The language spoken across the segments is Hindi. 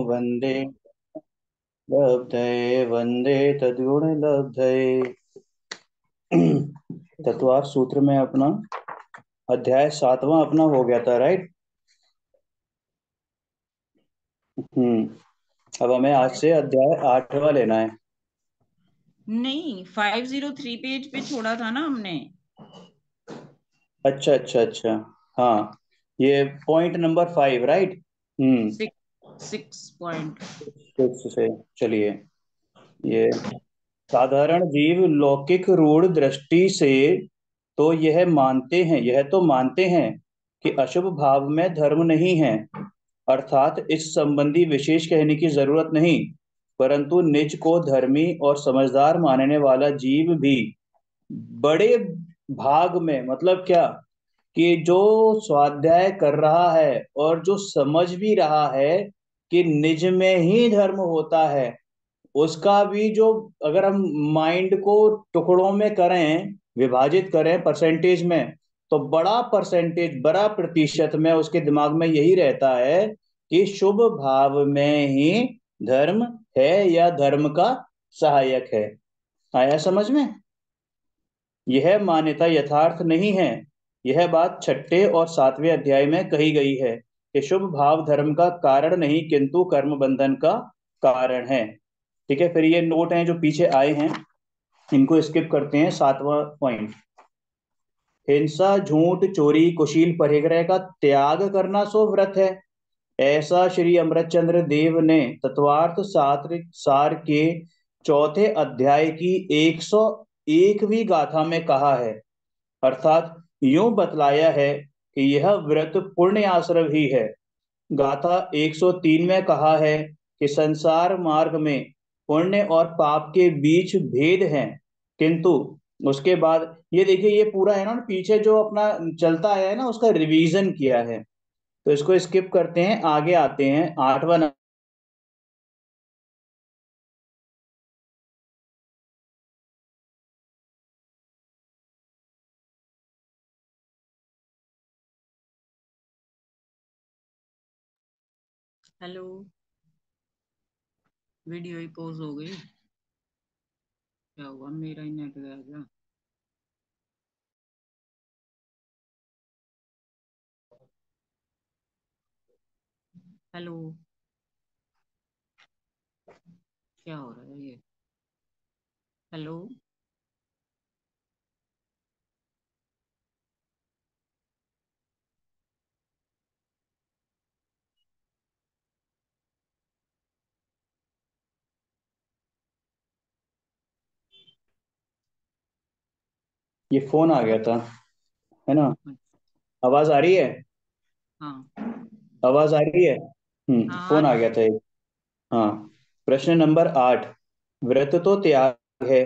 वन्दे लब्धये वन्दे तद्गुणलब्धये। तत्वार सूत्र में अपना अध्याय 7वां अपना हो गया था, राइट। अब हमें आज से अध्याय 8वां लेना है। नहीं, 503 पेज पे छोड़ा था ना हमने। अच्छा अच्छा अच्छा, हाँ, ये पॉइंट नंबर 5, राइट। 6 पॉइंट। 6 से चलिए। ये साधारण जीव लौकिक रूढ़ दृष्टि से तो यह तो मानते हैं कि अशुभ भाव में धर्म नहीं है, अर्थात इस संबंधी विशेष कहने की जरूरत नहीं। परंतु निज को धर्मी और समझदार मानने वाला जीव भी बड़े भाग में, मतलब क्या, कि जो स्वाध्याय कर रहा है और जो समझ भी रहा है कि निज में ही धर्म होता है, उसका भी जो, अगर हम माइंड को टुकड़ों में करें, विभाजित करें परसेंटेज में, तो बड़ा परसेंटेज, बड़ा प्रतिशत में उसके दिमाग में यही रहता है कि शुभ भाव में ही धर्म है या धर्म का सहायक है। आया समझ में? यह मान्यता यथार्थ नहीं है। यह बात 6 और 7वें अध्याय में कही गई है कि शुभ भाव धर्म का कारण नहीं किंतु कर्म बंधन का कारण है। ठीक है, फिर ये नोट हैं जो पीछे आए हैं, इनको स्किप करते हैं। 7वां पॉइंट, हिंसा झूठ चोरी कुशील परिग्रह का त्याग करना सो व्रत है, ऐसा श्री अमृतचंद्र देव ने तत्वार्थ शास्त्र सार के 4 अध्याय की 101वीं गाथा में कहा है। अर्थात यूं बतलाया है कि यह व्रत पुण्य आश्रम ही है। गाथा 103 में कहा है कि संसार मार्ग में पुण्य और पाप के बीच भेद है, किंतु उसके बाद ये देखिए, ये पूरा है ना, पीछे जो अपना चलता आया है ना, उसका रिवीजन किया है। तो इसको स्किप करते हैं, आगे आते हैं 8वां। हेलो, वीडियो ही पॉज हो गई। क्या हुआ, मेरा ही नेट गया क्या? हेलो, क्या हो रहा है ये? हेलो। ये फोन आ गया था, है ना। आवाज आ रही है? हाँ आवाज आ रही है। हाँ, आ फोन आ रही गया है। था एक। हाँ। प्रश्न नंबर 8, व्रत तो त्याग है,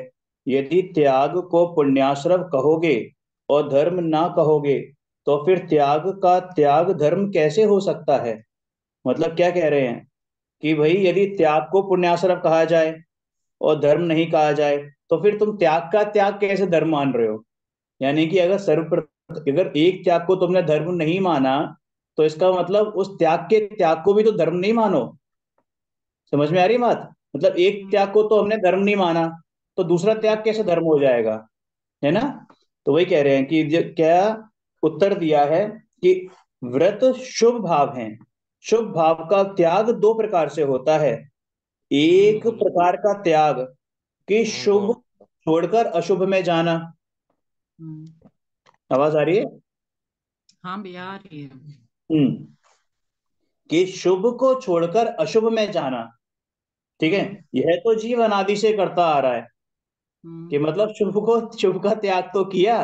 यदि त्याग को पुण्याश्रव कहोगे और धर्म ना कहोगे, तो फिर त्याग का त्याग धर्म कैसे हो सकता है? मतलब क्या कह रहे हैं कि भाई, यदि त्याग को पुण्याश्रव कहा जाए और धर्म नहीं कहा जाए, तो फिर तुम त्याग का त्याग कैसे धर्म मान रहे हो? यानी कि अगर एक त्याग को तुमने धर्म नहीं माना, तो इसका मतलब उस त्याग के त्याग को भी तो धर्म नहीं मानो। समझ में आ रही बात? मतलब एक त्याग को तो हमने धर्म नहीं माना, तो दूसरा त्याग कैसे धर्म हो जाएगा? है ना। तो वही कह रहे हैं कि क्या उत्तर दिया है कि व्रत शुभ भाव है। शुभ भाव का त्याग 2 प्रकार से होता है। एक प्रकार का त्याग कि शुभ छोड़कर अशुभ में जाना। हम्म, आवाज आ रही है? हाँ भैया, आ रही है। हम्म। कि शुभ को छोड़कर अशुभ में जाना। ठीक है। हम्म। यह तो जीव अनादि से करता आ रहा है कि हम्म। मतलब शुभ का त्याग तो किया,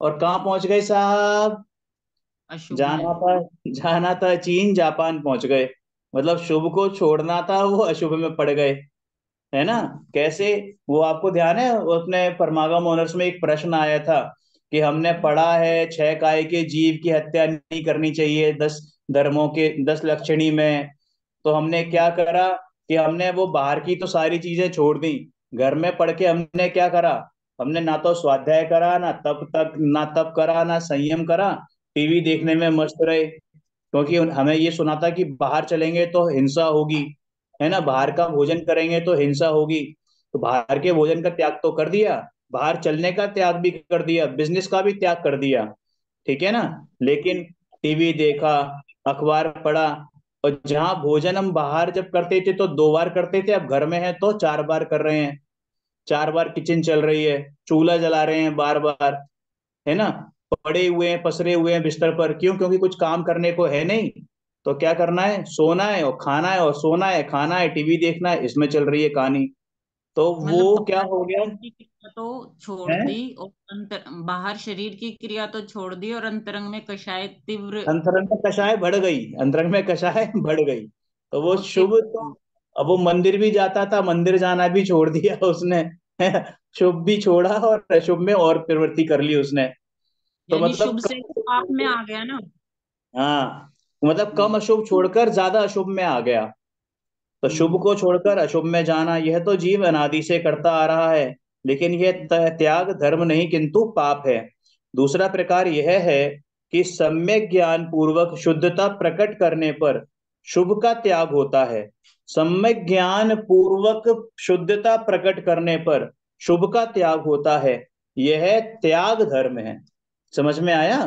और कहाँ पहुंच गए साहब? अशुभ जाना में। था, जाना था चीन, जापान पहुंच गए। मतलब शुभ को छोड़ना था, वो अशुभ में पड़ गए। है ना। हम्म। कैसे? वो आपको ध्यान है, वो अपने परमागम ऑनर्स में एक प्रश्न आया था कि हमने पढ़ा है 6 काय के जीव की हत्या नहीं करनी चाहिए 10 धर्मों के 10 लक्षणी में। तो हमने क्या करा कि हमने वो बाहर की तो सारी चीजें छोड़ दी, घर में पढ़ के हमने क्या करा? हमने ना तो स्वाध्याय करा, ना तप करा, ना संयम करा, टीवी देखने हम्म। में मस्त रहे। क्योंकि हमें ये सुना था कि बाहर चलेंगे तो हिंसा होगी, है ना, बाहर का भोजन करेंगे तो हिंसा होगी, तो बाहर के भोजन का त्याग तो कर दिया, बाहर चलने का त्याग भी कर दिया, बिजनेस का भी त्याग कर दिया, ठीक है ना। हम्म, लेकिन टीवी देखा, अखबार पढ़ा, और जहां भोजन हम बाहर जब करते थे तो 2 बार करते थे, अब घर में है तो 4 बार कर रहे हैं, 4 बार किचन चल रही है, चूल्हा जला रहे हैं बार बार, है ना। पड़े हुए हैं, पसरे हुए हैं बिस्तर पर, क्यों? क्योंकि कुछ काम करने को है नहीं, तो क्या करना है, सोना है और खाना है, और सोना है, खाना है, टीवी देखना है, इसमें चल रही है कहानी। तो वो मतलब क्या बाहर हो गया शरीर की क्रिया तो छोड़ है, दी, और बाहर शरीर की क्रिया तो छोड़ दी, और अंतरंग में कषाय तीव्र अंतरंग में कषाय बढ़ गई, अंतरंग में कषाय बढ़ गई, तो वो वो शुभ तो, तीव्र। अब वो मंदिर भी जाता था, मंदिर जाना भी छोड़ दिया उसने, शुभ भी छोड़ा और अशुभ में और प्रवृत्ति कर ली उसने। तो यानी मतलब शुभ से वो पाप में आ गया ना। हाँ, मतलब कम हम्म, अशुभ छोड़कर ज्यादा अशुभ में आ गया। तो शुभ हम्म, को छोड़कर अशुभ में जाना, यह तो जीव अनादि से करता आ रहा है, लेकिन यह त्याग धर्म नहीं किंतु पाप है। दूसरा प्रकार यह है कि सम्यक ज्ञान पूर्वक शुद्धता प्रकट करने पर शुभ का त्याग होता है। सम्यक ज्ञान पूर्वक शुद्धता प्रकट करने पर शुभ का त्याग होता है, यह त्याग धर्म है। समझ में आया?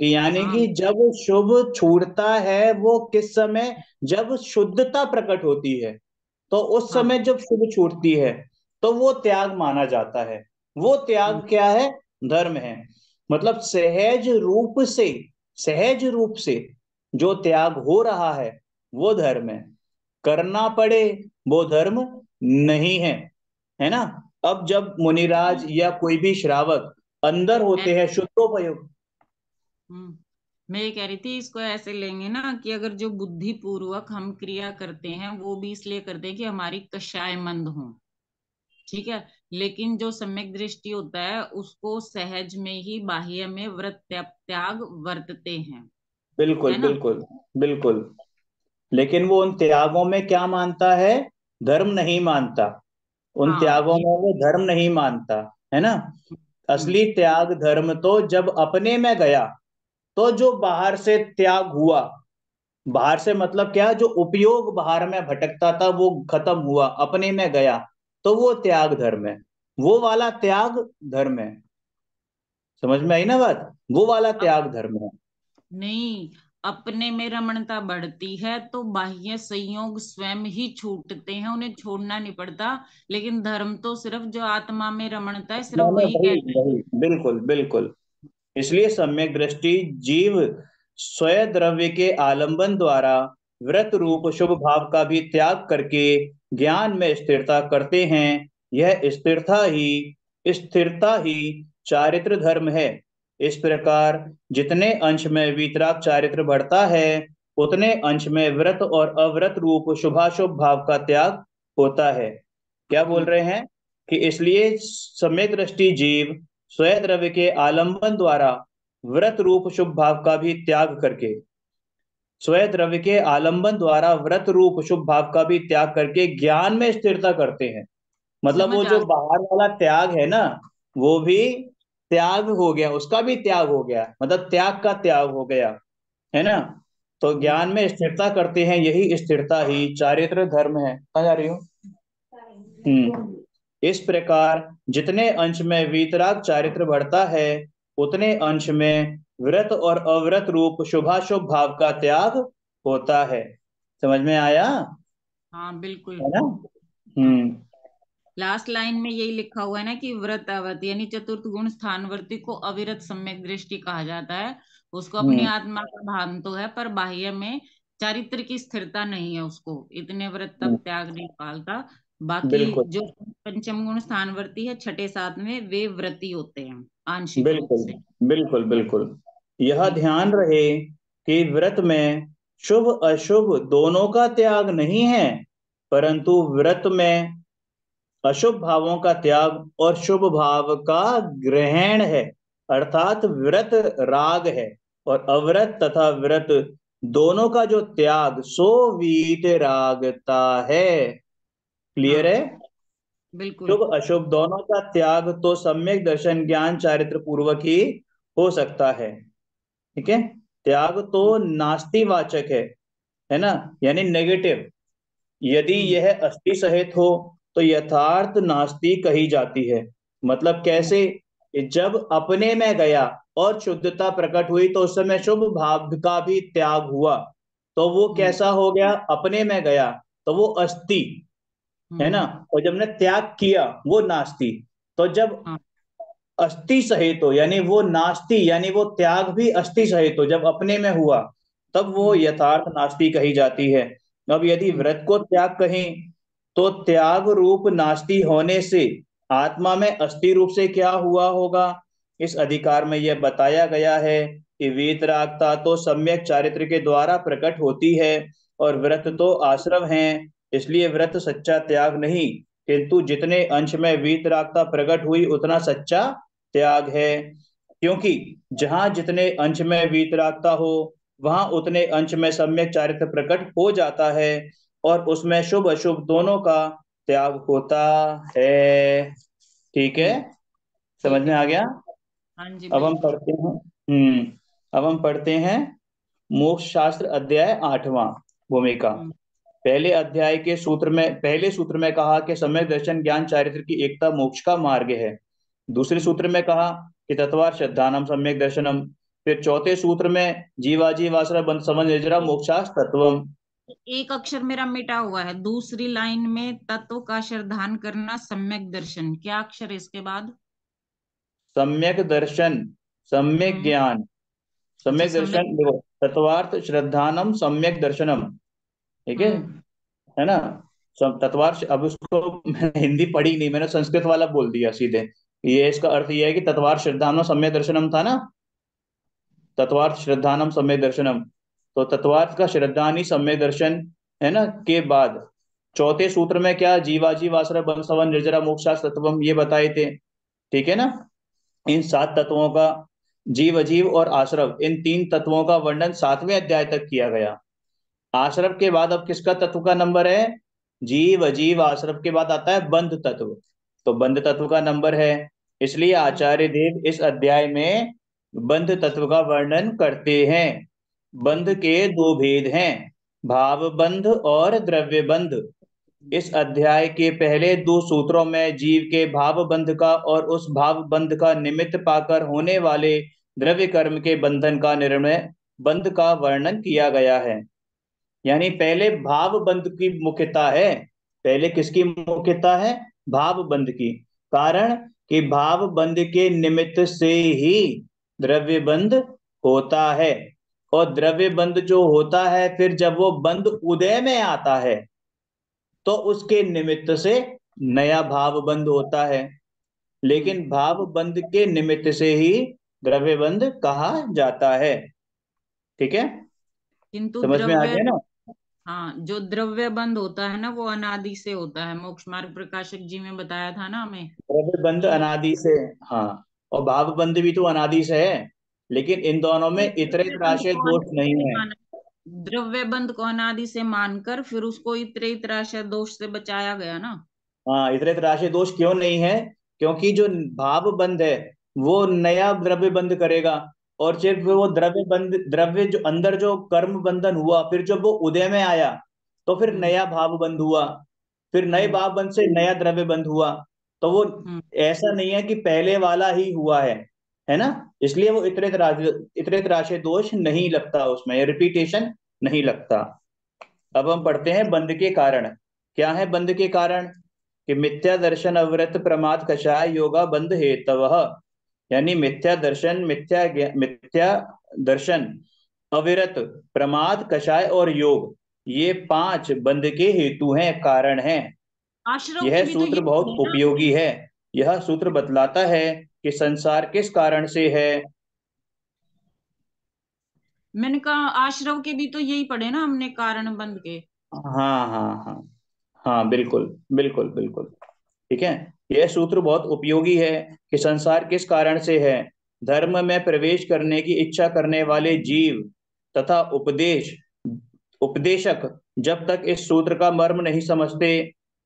कि यानी हाँ, कि जब शुभ छूटता है वो किस समय, जब शुद्धता प्रकट होती है, तो उस हाँ, समय जब शुभ छूटती है तो वो त्याग माना जाता है। वो हम्म, त्याग क्या है? धर्म है। मतलब सहज रूप से जो त्याग हो रहा है वो धर्म है, करना पड़े वो धर्म नहीं है, है ना। अब जब मुनिराज या कोई भी श्रावक अंदर मैं होते हैं शुद्धोपयुक्त, हम्म मैं ये कह रही थी, इसको ऐसे लेंगे ना कि अगर जो बुद्धि पूर्वक हम क्रिया करते हैं वो भी इसलिए करते हैं कि हमारी कषाय मंद हो, ठीक है। लेकिन जो सम्यक दृष्टि होता है उसको सहज में ही बाह्य में व्रत त्याग वर्तते हैं, बिल्कुल है ना। बिल्कुल बिल्कुल, लेकिन वो उन त्यागों में क्या मानता है? धर्म नहीं मानता, उन हाँ, त्यागों ये में वो धर्म नहीं मानता, है ना। हम्म असली त्याग धर्म तो जब अपने में गया, तो जो बाहर से त्याग हुआ, बाहर से मतलब क्या, जो उपयोग बाहर में भटकता था वो खत्म हुआ, अपने में गया, तो वो त्याग धर्म है, वो वाला त्याग धर्म है। समझ में आई ना बात? वो वाला अब त्याग धर्म है। नहीं, अपने में रमणता बढ़ती है तो बाह्य संयोग स्वयं ही छूटते हैं, उन्हें छोड़ना नहीं पड़ता। लेकिन धर्म तो सिर्फ जो आत्मा में रमणता है सिर्फ मैंने वही वही कहलाए। वही बिल्कुल बिल्कुल, इसलिए सम्यक दृष्टि जीव स्वयं द्रव्य के आलंबन द्वारा व्रत हम्म, रूप शुभ भाव का भी त्याग करके ज्ञान में स्थिरता करते हैं। यह स्थिरता ही चारित्र धर्म है। इस प्रकार जितने अंश में वीतराग चारित्र बढ़ता है, उतने अंश में व्रत और अव्रत रूप शुभाशुभ भाव का त्याग होता है। क्या बोल हम्म, रहे हैं? कि इसलिए सम्यक दृष्टि जीव स्वयं द्रव्य के आलंबन द्वारा व्रत रूप शुभ भाव का भी त्याग करके, स्वयं द्रव्य के आलंबन द्वारा व्रत रूप शुभ भाव का भी त्याग करके ज्ञान में स्थिरता करते हैं। मतलब वो समझ आ जो बाहर वाला त्याग है ना, वो भी त्याग हो गया, उसका भी त्याग हो गया, मतलब त्याग का त्याग हो गया, है ना। तो हम्म, ज्ञान में स्थिरता करते हैं, यही स्थिरता ही चारित्र धर्म है। कहाँ जा रही हो? इस प्रकार जितने अंश में वीतराग चारित्र बढ़ता है, उतने अंश में व्रत और अव्रत रूप शुभाशुभ भाव का त्याग होता है। समझ में आया? हाँ, बिल्कुल। है ना। हाँ, हम्म लास्ट लाइन में यही लिखा हुआ है ना कि व्रत अवत यानी चतुर्थ गुण स्थानवर्ती को अविरत सम्यक दृष्टि कहा जाता है। उसको अपनी हम्म आत्मा का भान तो है, पर बाह्य में चारित्र की स्थिरता नहीं है, उसको इतने व्रत हम्म, तक त्याग नहीं पालता। बाकी बिल्कुल जो पंचम गुण स्थानवर्ती है छठे साथ में, वे व्रती होते हैं आंशिक रूप बिल्कुल से। बिल्कुल बिल्कुल, यह ठीक है। ध्यान रहे कि व्रत में शुभ अशुभ दोनों का त्याग नहीं है, परंतु व्रत में अशुभ भावों का त्याग और शुभ भाव का ग्रहण है। अर्थात व्रत राग है, और अव्रत तथा व्रत दोनों का जो त्याग सो वीत रागता है। क्लियर हाँ, है? बिल्कुल। शुभ अशुभ दोनों का त्याग तो सम्यक दर्शन ज्ञान चारित्र पूर्वक ही हो सकता है। ठीक है। त्याग तो नास्तिवाचक है ना, यानी नेगेटिव, यदि हम्म यह अस्थि सहित हो तो यथार्थ नास्ति कही जाती है। मतलब हम्म कैसे? कि जब अपने में गया और शुद्धता प्रकट हुई तो उस समय शुभ भाव का भी त्याग हुआ, तो वो हम्म कैसा हो गया? अपने में गया तो वो अस्थि, है ना। हम्म, और जब ने त्याग किया वो नास्ति। तो जब हाँ। अस्थि सहित हो यानी वो नास्ति, यानी वो त्याग भी अस्थि सहित हो, जब अपने में हुआ तब वो हम्म यथार्थ नास्ति कही जाती है। अब यदि हम्म व्रत को त्याग कहें तो त्याग रूप नास्ति होने से आत्मा में अस्थि रूप से क्या हुआ होगा? इस अधिकार में यह बताया गया है कि वीतरागता तो सम्यक चारित्र के द्वारा प्रकट होती है और व्रत हम्म तो आश्रव हैं, इसलिए व्रत सच्चा त्याग नहीं, किंतु जितने अंश में वीतरागता प्रकट हुई उतना सच्चा त्याग है। क्योंकि जहां जितने अंश में वीतरागता हो वहां उतने अंश में सम्यक चारित्र प्रकट हो जाता है और उसमें शुभ अशुभ दोनों का त्याग होता है। ठीक है, हम्म, समझ ठीक में है। आ गया? हाँ जी, अब हम बिल्कुल। पढ़ते हैं। अब हम पढ़ते हैं मोक्ष शास्त्र अध्याय 8वां, भूमिका। हम्म पहले अध्याय के सूत्र में, पहले सूत्र में कहा कि सम्यक दर्शन ज्ञान चारित्र की एकता मोक्ष का मार्ग है। दूसरे हम्म सूत्र में कहा कि तत्वार श्रद्धानम सम्यक दर्शनम। फिर चौथे सूत्र में जीवाजीवासरा बंध समझ निजरा मोक्षास तत्वम। एक अक्षर मेरा मिटा हुआ है दूसरी लाइन में, तत्व का श्रद्धान करना सम्यक दर्शन, क्या अक्षर है इसके बाद? सम्यक दर्शन, सम्यक हम्म ज्ञान, अच्छा, सम्यक सम्यक। दर्शन देखो, तत्वार्थ श्रद्धानम सम्यक दर्शनम। ठीक हम्म है ना। तत्वार्थ, अब उसको मैंने हिंदी पढ़ी नहीं, मैंने संस्कृत वाला बोल दिया सीधे। ये इसका अर्थ ये है कि तत्वार्थ श्रद्धानम सम्यक दर्शनम था ना, तत्वार्थ श्रद्धानम सम्यक दर्शनम। तो तत्वार्थ का श्रद्धानी सम्यक दर्शन, है ना, के बाद चौथे सूत्र में क्या? जीवाजीव आश्रय बन सवन निर्जरा मोक्षा तत्वम, ये बताए थे। ठीक है ना। इन सात तत्वों का, जीव अजीव और आश्रव, इन तीन तत्वों का वर्णन 7वें अध्याय तक किया गया। आश्रव के बाद अब किसका तत्व का नंबर है? जीव अजीव आश्रव के बाद आता है बंध तत्व। तो बंध तत्व का नंबर है, इसलिए हम्म आचार्य देव इस अध्याय में बंध तत्व का वर्णन करते हैं। बंध हम्म के दो भेद हैं, भाव बंध और द्रव्य बंध। इस अध्याय के पहले दो सूत्रों में जीव के भाव बंध का और उस भाव बंध का निमित्त पाकर होने वाले द्रव्य कर्म के बंधन का निर्णय बंध का वर्णन किया गया है। यानी पहले भाव बंध की मुख्यता है। पहले किसकी मुख्यता है? भाव बंध की। कारण कि भाव बंध के निमित्त से ही द्रव्य बंध होता है, और द्रव्य बंध जो होता है फिर जब वो बंध उदय में आता है तो उसके निमित्त से नया भाव बंध होता है। हम्म। लेकिन भाव बंध के निमित्त से ही द्रव्य बंध कहा जाता है। ठीक है, किंतु समझ में आ द्रव्य, गया ना। हाँ, जो द्रव्य बंध होता है ना वो अनादि से होता है, मोक्ष मार्ग प्रकाशक जी में बताया था ना हमें द्रव्य बंध कि अनादि से, हाँ, और भाव बंध भी तो अनादि से है, लेकिन इन दोनों में द्रव्य इतरेत बंध आशय को दोष अनादि नहीं से है। माना, द्रव्य बंध को अनादि से मानकर फिर उसको इतरे इतराशय दोष से बचाया गया ना। हाँ, इतरेत आशय दोष क्यों नहीं है? क्योंकि जो भाव बंध है वो नया द्रव्य बंध करेगा, और सिर्फ हम्म वो द्रव्य बंध, द्रव्य जो अंदर जो कर्म बंधन हुआ फिर जब वो उदय में आया तो फिर हम्म नया भाव बंध हुआ, फिर नए हम्म भाव बंध से नया द्रव्य बंध हुआ। तो वो हम्म ऐसा नहीं है कि पहले वाला ही हुआ है ना। इसलिए वो इतरेत राशि दोष नहीं लगता, उसमें रिपीटेशन नहीं लगता। अब हम हम्म पढ़ते हैं बंध के कारण। क्या है बंध के कारण? कि मिथ्या दर्शन अवृत प्रमाद कषाय योगा बंध हेतव। यानी मिथ्या दर्शन, मिथ्या दर्शन, अविरत, प्रमाद, कषाय और योग, ये पांच बंध के हेतु हैं, कारण हैं। आश्रव के यह भी तो सूत्र ये बहुत है ना। उपयोगी है। यह सूत्र बतलाता है कि संसार किस कारण से है। मैंने कहा आश्रव के भी तो यही पढ़े ना हमने, कारण बंध के। हाँ हाँ हाँ, हाँ बिल्कुल बिल्कुल बिल्कुल। ठीक है, यह सूत्र बहुत उपयोगी है कि संसार किस कारण से है। धर्म में प्रवेश करने की इच्छा करने वाले जीव तथा उपदेशक जब तक इस सूत्र का मर्म नहीं समझते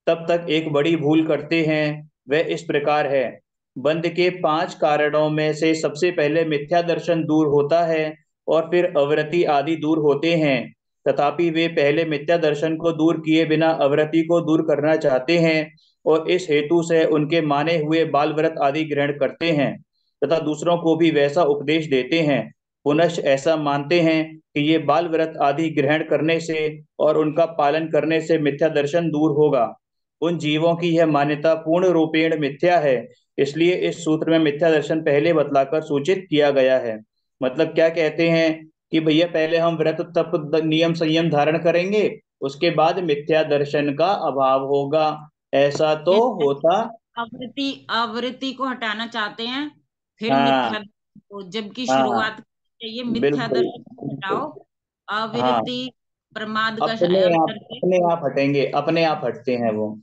तब तक एक बड़ी भूल करते हैं। वह इस प्रकार है। बंध के पांच कारणों में से सबसे पहले मिथ्या दर्शन दूर होता है और फिर अवृत्ति आदि दूर होते हैं तथापि वे पहले मिथ्या दर्शन को दूर किए बिना अवृत्ति को दूर करना चाहते हैं और इस हेतु से उनके माने हुए बाल व्रत आदि ग्रहण करते हैं तथा दूसरों को भी वैसा उपदेश देते हैं। पुनश्च ऐसा मानते हैं कि ये बाल व्रत आदि ग्रहण करने से और उनका पालन करने से मिथ्या दर्शन दूर होगा। उन जीवों की यह मान्यता पूर्ण रूपेण मिथ्या है, इसलिए इस सूत्र में मिथ्या दर्शन पहले बतलाकर सूचित किया गया है। मतलब क्या कहते हैं कि भैया पहले हम व्रत तप नियम संयम धारण करेंगे, उसके बाद मिथ्या दर्शन का अभाव होगा। ऐसा तो जैसे होता। आवृत्ति आवृत्ति को हटाना चाहते हैं, फिर मिथ्या हाँ दर्शन को, जबकि हाँ, शुरुआत चाहिए मिथ्या बिल्कुल दर्शन को बिल्कुल। हटाओ, हाँ, आवृत्ति प्रमाद का अपने आप करके। अपने आप हटेंगे, अपने आप हटते हैं वो।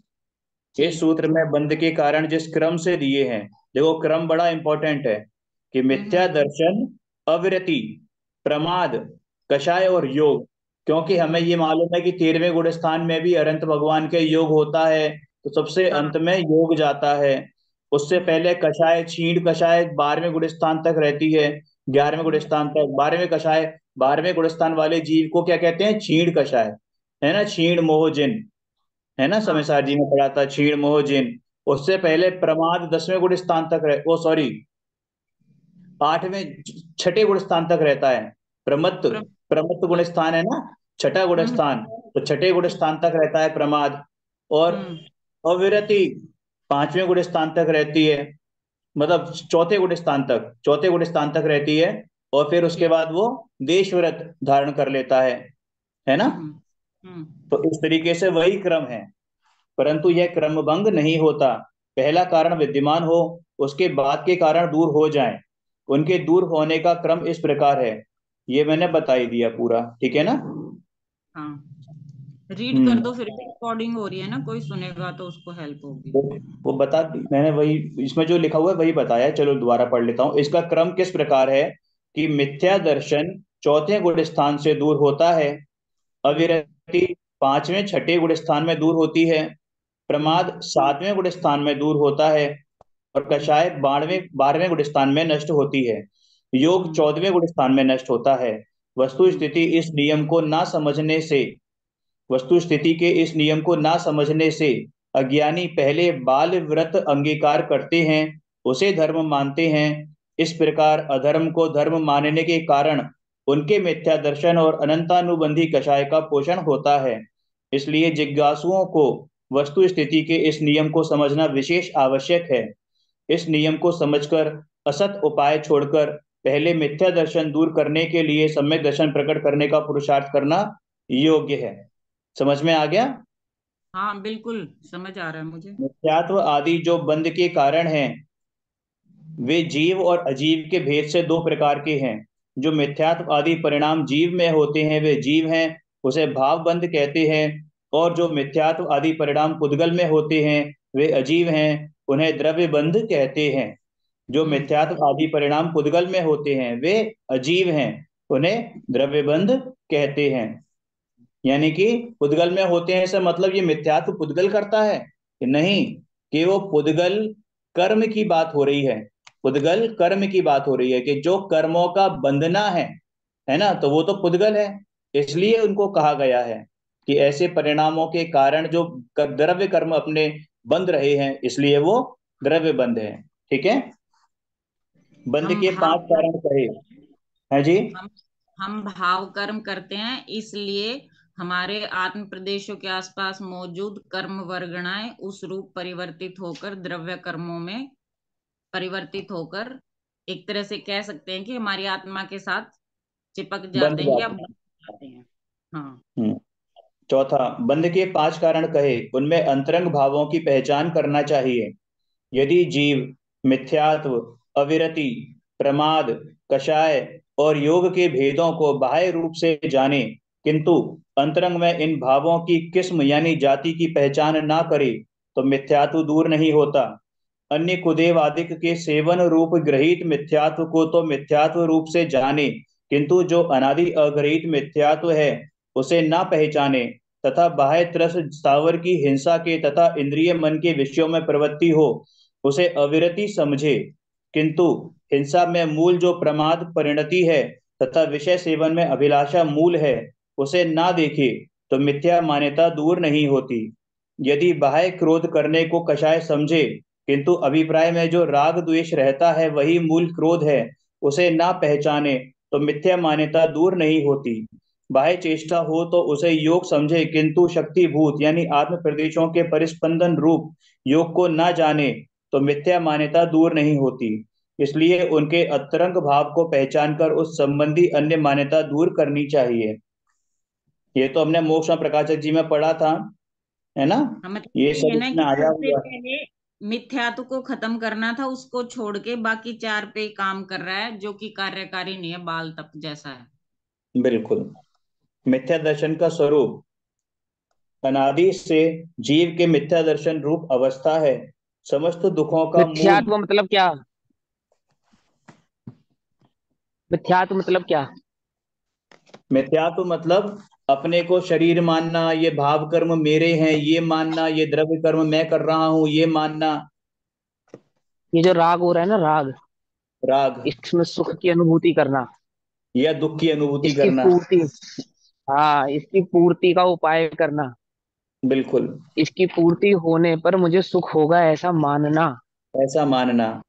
इस ठीक। सूत्र में बंध के कारण जिस क्रम से दिए हैं, देखो क्रम बड़ा इंपॉर्टेंट है कि मिथ्या हम्म। दर्शन, अविरति, प्रमाद, कषाय और योग। क्योंकि हमें ये मालूम है कि 13वें गुण स्थान में भी अनंत भगवान के योग होता है, तो सबसे हाँ। अंत में योग जाता है। उससे हम्म। पहले कषाय, छीण कषाय 12वें गुण स्थान तक रहती है, 11वें गुण हम्म। स्थान तक। 12वें कषाय, 12वें गुण स्थान वाले जीव को क्या कहते हैं? छीण कषाय, है ना, छीण मोह जिन, है ना, हाँ। समयसार जी ने पढ़ा था क्षीण मोह जिन। उससे हम्म। पहले प्रमाद 10वें गुण स्थान तक रह, ओ सॉरी, 8वें, छठे गुण स्थान तक रहता है। प्रमत्त, प्र- प्रमत्त गुण स्थान है ना, छठा गुण हम्म। स्थान, तो छठे गुण ठीक। स्थान तक रहता है प्रमाद। और हम्म। अविरति 5वें गुण स्थान तक रहती है, मतलब चौथे गुण स्थान तक, चौथे गुण स्थान तक रहती है। और फिर उसके ठीक। बाद वो देश व्रत धारण कर लेता है ना। हम्म। तो इस तरीके से वही क्रम है, परंतु यह क्रमभंग नहीं होता। पहला कारण विद्यमान हो, उसके बाद के कारण दूर हो जाएं। उनके दूर होने का क्रम इस प्रकार है। ये मैंने बता ही दिया पूरा, ठीक है ना। हाँ, रीड कर हम्म। दो, फिर भी रिकॉर्डिंग हो रही है ना, कोई सुनेगा तो उसको हेल्प होगी। वो वो बता मैंने वही, इसमें जो लिखा हुआ है वही बताया है। चलो दोबारा पढ़ लेता हूँ। इसका क्रम किस प्रकार है कि मिथ्या हम्म। दर्शन चौथे गुण स्थान से दूर होता है, हम्म। अविरति 5वें छठे गुण स्थान में दूर होती है, हम्म। प्रमाद 7वें गुण स्थान में दूर होता है, और हम्म। कषाय 12वें गुण स्थान में नष्ट होती है, योग हम्म। 14वें गुण स्थान में नष्ट होता है। वस्तु हम्म। स्थिति इस नियम को ना समझने से, वस्तु स्थिति के इस नियम को ना समझने से अज्ञानी पहले बाल व्रत अंगीकार करते हैं, उसे धर्म मानते हैं। इस प्रकार अधर्म को धर्म मानने के कारण उनके मिथ्या दर्शन और अनंतानुबंधी कषाय का पोषण होता है। इसलिए जिज्ञासुओं को वस्तु स्थिति के इस नियम को समझना विशेष आवश्यक है। इस नियम को समझकर असत उपाय छोड़कर पहले मिथ्या दर्शन दूर करने के लिए सम्यक दर्शन प्रकट करने का पुरुषार्थ करना योग्य है। समझ में आ गया? हाँ, बिल्कुल समझ आ रहा है मुझे। मिथ्यात्व आदि जो बंध के कारण हैं, वे जीव और अजीव के भेद से दो प्रकार के हैं। जो मिथ्यात्व आदि परिणाम जीव में होते हैं वे जीव हैं, उसे भाव बंध कहते हैं। और जो मिथ्यात्व आदि परिणाम पुद्गल में होते हैं वे अजीव हैं, उन्हें द्रव्य बंध कहते हैं। जो हम्म। मिथ्यात्व आदि परिणाम पुद्गल में होते हैं वे अजीव हैं, उन्हें द्रव्यबंध कहते हैं। यानी कि पुद्गल में होते हैं से मतलब ये मिथ्यात्व पुद्गल करता है कि नहीं, कि वो पुद्गल कर्म की बात हो रही है। पुद्गल कर्म की बात हो रही है कि जो कर्मों का बंधना है ना, तो वो तो पुद्गल है। इसलिए उनको कहा गया है कि ऐसे परिणामों के कारण जो द्रव्य कर्म अपने बंध रहे हैं, इसलिए वो द्रव्य बंध है। ठीक है। बंध हम के भाव 5 कारण कहे हैं जी। हम हम भाव कर्म करते हैं, इसलिए हमारे आत्म प्रदेशों के आसपास मौजूद कर्म वर्गणाएं उस रूप परिवर्तित होकर द्रव्य कर्मों में परिवर्तित होकर, एक तरह से कह सकते हैं कि हमारी आत्मा के साथ चिपक बंध जाते हैं या जाते बन जाते हैं। हाँ। हैं। चौथा, बंध के 5 कारण कहे, उनमें अंतरंग भावों की पहचान करना चाहिए। यदि जीव मिथ्यात्व, अविरति, प्रमाद, कषाय और योग के भेदों को बाह्य रूप से जाने, किंतु अंतरंग में इन भावों की किस्म यानी जाति की पहचान ना करे, तो मिथ्यात्व दूर नहीं होता। अन्य कुदेव आदिक के सेवन रूप ग्रहित मिथ्यात्व को तो मिथ्यात्व रूप से जाने, किंतु जो अनादि अग्रहित मिथ्यात्व है उसे ना पहचाने, तथा बाह्य तरस स्थावर की हिंसा के तथा इंद्रिय मन के विषयों में प्रवृत्ति हो, उसे अविरति समझे। किंतु हिंसा में मूल जो प्रमाद परिणति है तथा विषय सेवन में अभिलाषा मूल है, उसे ना देखे तो मिथ्या मान्यता दूर नहीं होती। यदि बाह्य क्रोध करने को कषाय समझे, किंतु अभिप्राय में जो राग द्वेष रहता है वही मूल क्रोध है, उसे ना पहचाने तो मिथ्या मान्यता दूर नहीं होती। बाह्य चेष्टा हो तो उसे योग समझे, किंतु शक्तिभूत यानी आत्म प्रदेशों के परिस्पंदन रूप योग को ना जाने तो मिथ्या मान्यता दूर नहीं होती। इसलिए उनके अंतरंग भाव को पहचान कर उस संबंधी अन्य मान्यता दूर करनी चाहिए। ये तो हमने मोक्ष में प्रकाशक जी में पढ़ा था, है ना। हाँ, मतलब ये ये सब है ना इसमें कि आया सबसे हुआ है। पहले मिथ्यात्व को खत्म करना था, उसको छोड़ के बाकी चार पे काम कर रहा है, जो कि कार्यकारी नहीं है, बाल तप जैसा है। बिल्कुल। मिथ्या दर्शन का स्वरूप अनादि से जीव के मिथ्या दर्शन रूप अवस्था है। समस्त दुखों का मूल। मिथ्यात्व मतलब क्या? मिथ्यात्व मतलब क्या? मिथ्यात्व मतलब अपने को शरीर मानना, ये भाव कर्म मेरे हैं ये मानना, ये द्रव्य कर्म मैं कर रहा हूं ये मानना। ये जो राग हो रहा है ना, राग, राग इसमें सुख की अनुभूति करना, या दुख की अनुभूति इसकी करना। पूर्ति, हाँ, इसकी पूर्ति का उपाय करना, बिल्कुल। इसकी पूर्ति होने पर मुझे सुख होगा ऐसा मानना, ऐसा मानना।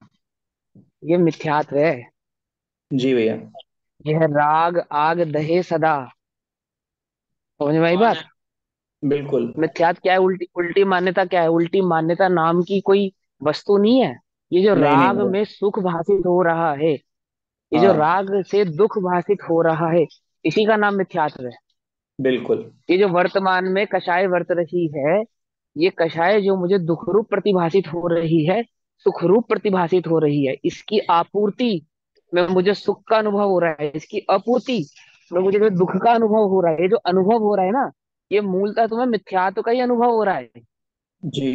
ये मिथ्यात्व है। जी भैया। यह राग आग दहे सदा। समझ में आई बात? बिल्कुल। मिथ्यात्व क्या है? उल्टी उल्टी मान्यता क्या है? उल्टी मान्यता नाम की कोई वस्तु नहीं है। ये जो नहीं राग नहीं। में सुख भाषित हो रहा है, ये जो हाँ। राग से दुख भाषित हो रहा है, इसी का नाम मिथ्यात्व है। बिल्कुल। ये जो वर्तमान में कषाय वर्त रही है, ये कषाय जो मुझे दुख रूप प्रतिभाषित हो रही है, सुख रूप प्रतिभाषित हो रही है, इसकी आपूर्ति में मुझे सुख का अनुभव हो रहा है, इसकी आपूर्ति में मुझे जो दुख का अनुभव हो रहा है, ये जो अनुभव हो रहा है ना, ये मूलतः तुम्हें मिथ्यात्व का ही अनुभव हो रहा है। जी।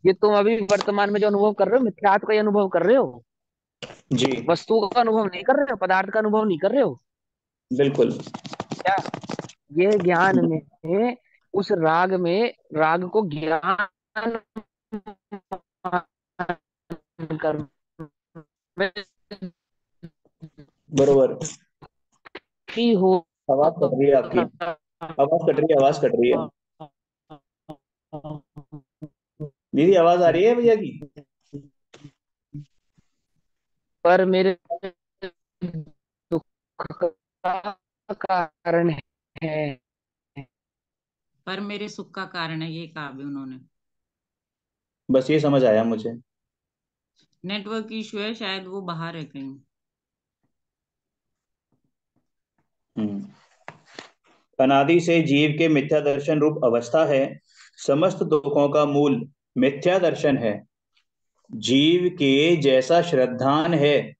ये तुम अभी वर्तमान में जो अनुभव कर रहे हो, मिथ्यात्व का ही अनुभव कर रहे हो। जी। वस्तु का अनुभव नहीं कर रहे हो, पदार्थ का अनुभव नहीं कर रहे हो। बिल्कुल। क्या? ये ज्ञान में, उस राग में, राग को ज्ञान कर बरोबर। ही हो। आवाज कट रही है आपकी। आवाज कट रही है, आवाज कट रही है। दीदी आवाज आ रही है भैया की? पर मेरे दुख का कारण है। पर मेरे सुख का कारण है, ये कहा भी उन्होंने। बस ये समझ आया मुझे। नेटवर्क इशू है शायद, वो बाहर है कहीं। हम्म। अनादि से जीव के मिथ्या दर्शन रूप अवस्था है। समस्त दुखों का मूल मिथ्या दर्शन है। जीव के जैसा श्रद्धान है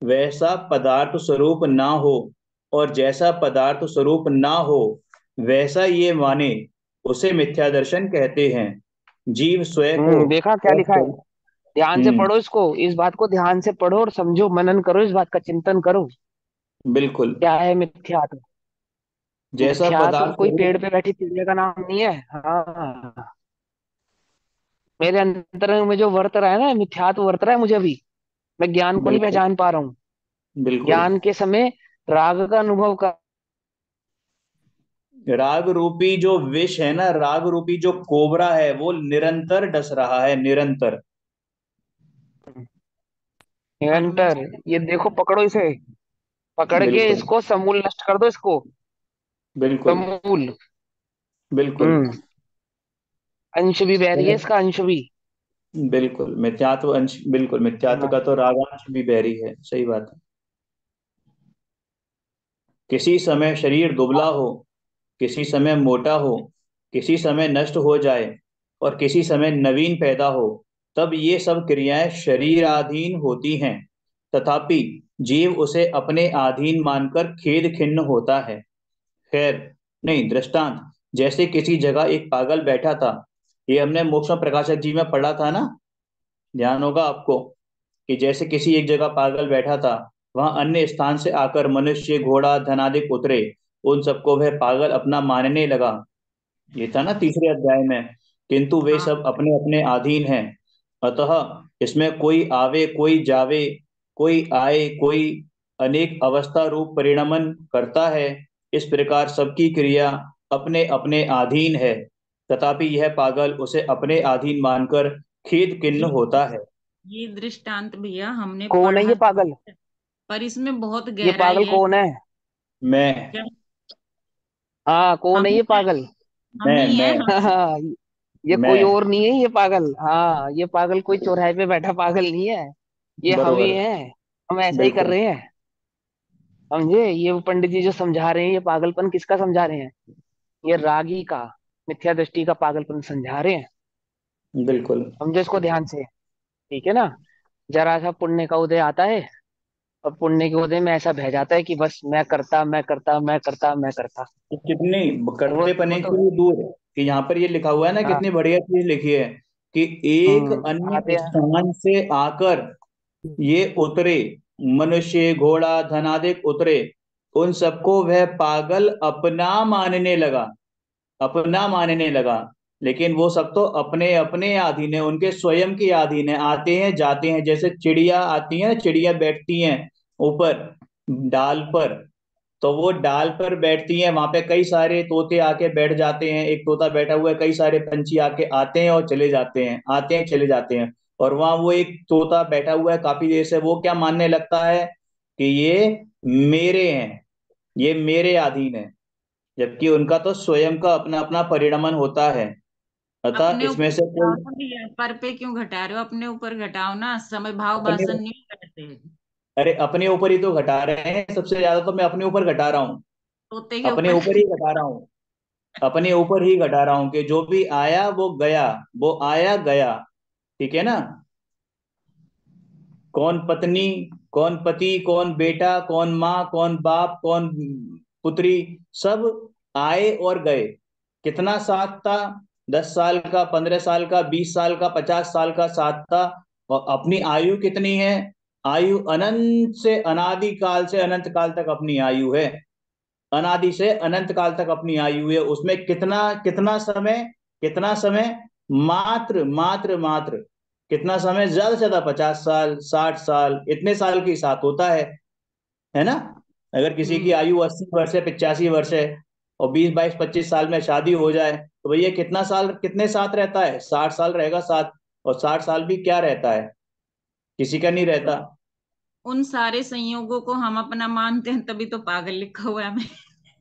वैसा पदार्थ स्वरूप ना हो, और जैसा पदार्थ स्वरूप ना हो वैसा ये माने, उसे मिथ्या दर्शन कहते हैं। जीव स्वयं को देखा क्या और लिखा है? ध्यान से हम्म। पढ़ो इसको, इस बात को ध्यान से पढ़ो और समझो, मनन करो, इस बात का चिंतन करो। बिल्कुल। क्या है मिथ्यात्व? जैसा मिथ्यात्व पदार्थ कोई पेड़ स्वरूप। पे बैठी चिड़िया का नाम नहीं है। हाँ, मेरे अंतर में जो वर्त रहा है ना, मिथ्यात्व वर्त रहा है मुझे अभी। मैं ज्ञान को नहीं बिल्कुल। पहचान पा रहा हूँ। बिल्कुल। ज्ञान के समय राग का अनुभव कर। राग रूपी जो विष है ना, राग रूपी जो कोबरा है वो निरंतर डस रहा है, निरंतर। पर मैं निरंतर, ये देखो, पकड़ो इसे, पकड़ के बिल्कुल। इसको समूल नष्ट कर दो इसको। बिल्कुल। समूल। बिल्कुल। हम्म। अंश भी बह रही है इसका, अंश भी। बिल्कुल मिथ्यात्व अंश, बिल्कुल मिथ्यात्व हाँ। का तो रागांश भी बैरी है, सही बात है। किसी समय शरीर दुबला हो, किसी समय मोटा हो, किसी समय नष्ट हो जाए और किसी समय नवीन पैदा हो, तब ये सब क्रियाएं शरीराधीन होती हैं। तथापि जीव उसे अपने अधीन मानकर खेद खिन्न होता है। खैर, नहीं, दृष्टांत, जैसे किसी जगह एक पागल बैठा था। ये हमने मोक्ष प्रकाशक जी में पढ़ा था ना, ध्यान होगा आपको, कि जैसे किसी एक जगह पागल बैठा था, वहां अन्य स्थान से आकर मनुष्य घोड़ा धनाधिक उतरे, उन सबको वह पागल अपना मानने लगा। ये था ना तीसरे अध्याय में। किंतु वे हाँ, सब अपने अपने अधीन हैं। अतः इसमें कोई आवे कोई जावे, कोई आए कोई अनेक अवस्था रूप परिणमन करता है। इस प्रकार सबकी क्रिया अपने अपने अधीन है, तथापि यह पागल उसे अपने अधीन मानकर खेद खिन्न होता है। ये दृष्टांत भैया हमने कौन है पढ़ा ये था, पागल? पर इसमें बहुत ये गहराई पागल है। कौन है? मैं क्या? हाँ, कौन हम है ही ये है, पागल? हम मैं ही है, मैं हम। हाँ, ये कोई मैं और नहीं है ये पागल। हाँ, ये पागल कोई चौराहे पे बैठा पागल नहीं है। ये हम ही बरोबर। हैं। हम ऐसा ही कर बिल्कुल। रहे हैं। समझे? ये वो पंडित जी जो समझा रहे हैं, ये पागलपन किसका समझा रहे हैं? ये रागी का, मिथ्या दृष्टि का पागलपन समझा रहे हैं। बिल्कुल। समझो इसको ध्यान से। ठीक है ना? जरा सा पुण्य का उदय आता है, और पुण्य के उदय में ऐसा बह जाता है कि बस मैं करता, मैं करता, मैं करता, मैं करता। तो कितनी और वो करते वो पने तो के लिए दूर है कि यहाँ पर ये लिखा हुआ है ना, हाँ। कितनी बढ़िया चीज लिखी है कि एक आते अन्य हैं। स्थान से आकर ये उतरे, मनुष्य घोड़ा धनादिक उतरे, उन सबको वह पागल अपना मानने लगा, अपना मानने लगा। लेकिन वो सब तो अपने अपने अधीन है, उनके स्वयं के अधीन है, आते हैं जाते हैं, जैसे चिड़िया आती है, चिड़िया बैठती हैं ऊपर डाल पर, तो वो डाल पर बैठती हैं, वहां पे कई सारे तोते आके बैठ जाते हैं, एक तोता बैठा हुआ है, कई सारे पंछी आके आते हैं और चले जाते हैं, आते हैं चले जाते हैं। और वहां वो एक तोता बैठा हुआ है काफी देर से, वो क्या मानने लगता है कि ये मेरे हैं, ये मेरे अधीन है, जबकि उनका तो स्वयं का अपना अपना परिणमन होता है। अतः अपने इसमें ऊपर से घटाओ कोई ना भैया, पर पे क्यों घटा रहे हो? अपने ऊपर घटाओ ना, समय भाव अपने, भाषण नहीं करते। अरे अपने ऊपर ही तो घटा रहे हैं, सबसे ज्यादा तो मैं अपने ऊपर घटा रहा हूँ, तोते के अपने ऊपर। ऊपर ही घटा रहा हूँ, अपने ऊपर ही घटा रहा हूँ कि जो भी आया वो गया, वो आया गया। ठीक है ना? कौन पत्नी, कौन पति, कौन बेटा, कौन माँ, कौन बाप, कौन पुत्री, सब आए और गए। कितना साथ था? 10 साल का, 15 साल का, 20 साल का, 50 साल का साथ था। और अपनी आयु कितनी है? आयु अनंत से अनादि काल से अनंत काल तक अपनी आयु है, अनादि से अनंत काल तक अपनी आयु है। उसमें कितना कितना समय, कितना समय, मात्र मात्र मात्र कितना समय, ज्यादा से ज्यादा 50 साल, 60 साल, इतने साल के साथ होता है ना? अगर किसी की हम्म। आयु 80 वर्ष है, 85 वर्ष है, और 20, 22, 25 साल में शादी हो जाए, तो भैया कितना साल, कितने साथ रहता है? 60 साल रहेगा साथ। और 60 साल भी क्या रहता है, किसी का नहीं रहता। उन सारे संयोगों को हम अपना मानते हैं, तभी तो पागल लिखा हुआ है हमें।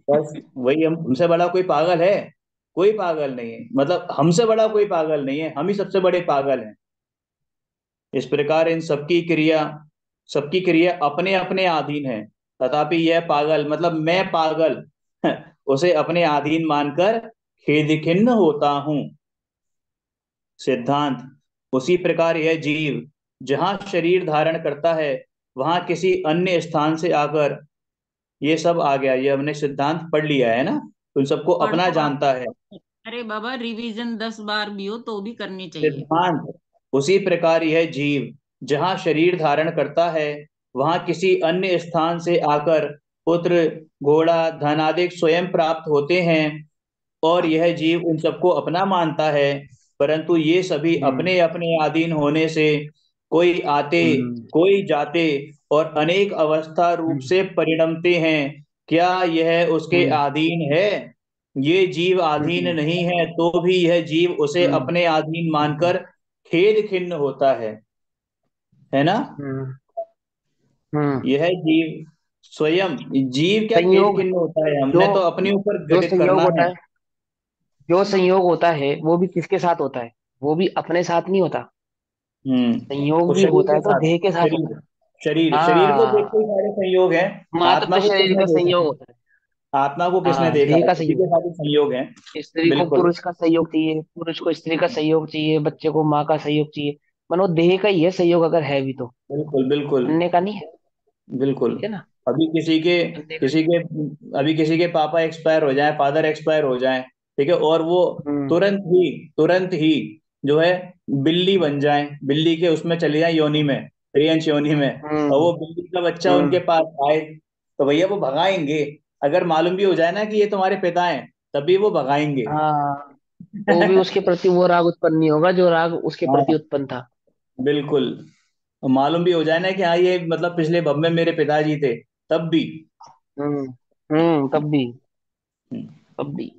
बस वही, हम, हमसे बड़ा कोई पागल है? कोई पागल नहीं है, मतलब हमसे बड़ा कोई पागल नहीं है, हम ही सबसे बड़े पागल हैं। इस प्रकार इन सबकी क्रिया अपने अपने अधीन है, तथापि यह पागल, मतलब मैं पागल उसे अपने अधीन मानकर खेद खिन्न होता हूं। सिद्धांत, उसी प्रकार यह जीव जहां शरीर धारण करता है, वहां किसी अन्य स्थान से आकर, ये सब आ गया, ये हमने सिद्धांत पढ़ लिया है ना, उन सबको पढ़ अपना लो आप। जानता है। अरे बाबा, रिवीजन 10 बार भी हो तो भी करनी चाहिए। सिद्धांत, उसी प्रकार यह जीव जहाँ शरीर धारण करता है, वहां किसी अन्य स्थान से आकर पुत्र, घोड़ा, धन आदि स्वयं प्राप्त होते हैं, और यह जीव उन सबको अपना मानता है, परंतु ये सभी हम्म। अपने अपने अधीन होने से कोई आते, हम्म। कोई जाते और अनेक अवस्था रूप हम्म। से परिणमते हैं। क्या यह उसके हम्म। अधीन है? ये जीव अधीन हम्म। नहीं है, तो भी यह जीव उसे हम्म। अपने अधीन हम्म। मानकर खेद खिन्न होता है ना? हम्म। हम्म। यह जीव स्वयं, जीव क्या खेद संयोग। खिन्न होता है? जो हमने तो अपने ऊपर जो घटित संयोग करना होता है। है, जो संयोग होता है वो भी किसके साथ होता है? वो भी अपने साथ नहीं होता। संयोग वो भी शरीर होता के है तो साथ, देह के साथ होता शरीर, है। शरीर को देख के हाँ, ही सारे संयोग हैं। मात्र आत्मा तो को शरीर किसने का देखा संयोग है? होता है। आत्मा को किसने हाँ, देखा देह है? का उसी के संयोग। साथ ही संयोग है। स्त्री को बिल्कुल पुरुष का सहयोग चाहिए, पुरुष को स्त्री का सहयोग चाहिए, बच्चे को माँ का सहयोग चाहिए। मनो देह का ही है सहयोग, अगर है भी तो। बिल्कुल बिल्कुल अन्य का नहीं है। बिल्कुल। ठीक है ना? अभी किसी के अन्य का किसी नहीं। के अभी किसी के पापा एक्सपायर हो जाए, फादर एक्सपायर हो जाए, ठीक है, और वो हम्म। तुरंत ही जो है बिल्ली बन जाए, बिल्ली के उसमें चले जाए योनि में, त्रियंश योनि में, और हम्म। वो बिल्ली का बच्चा उनके हम्म। पास आए, तो भैया वो भगाएंगे। अगर मालूम भी हो जाए ना कि ये तुम्हारे पिता हैं, तभी वो भगाएंगे। हाँ, तो भी उसके प्रति वो राग उत्पन्न नहीं होगा जो राग उसके प्रति हाँ उत्पन्न था। बिल्कुल। मालूम भी हो जाए ना कि हाँ ये मतलब पिछले भव में मेरे पिताजी थे, तब भी। तब भी। अब भी।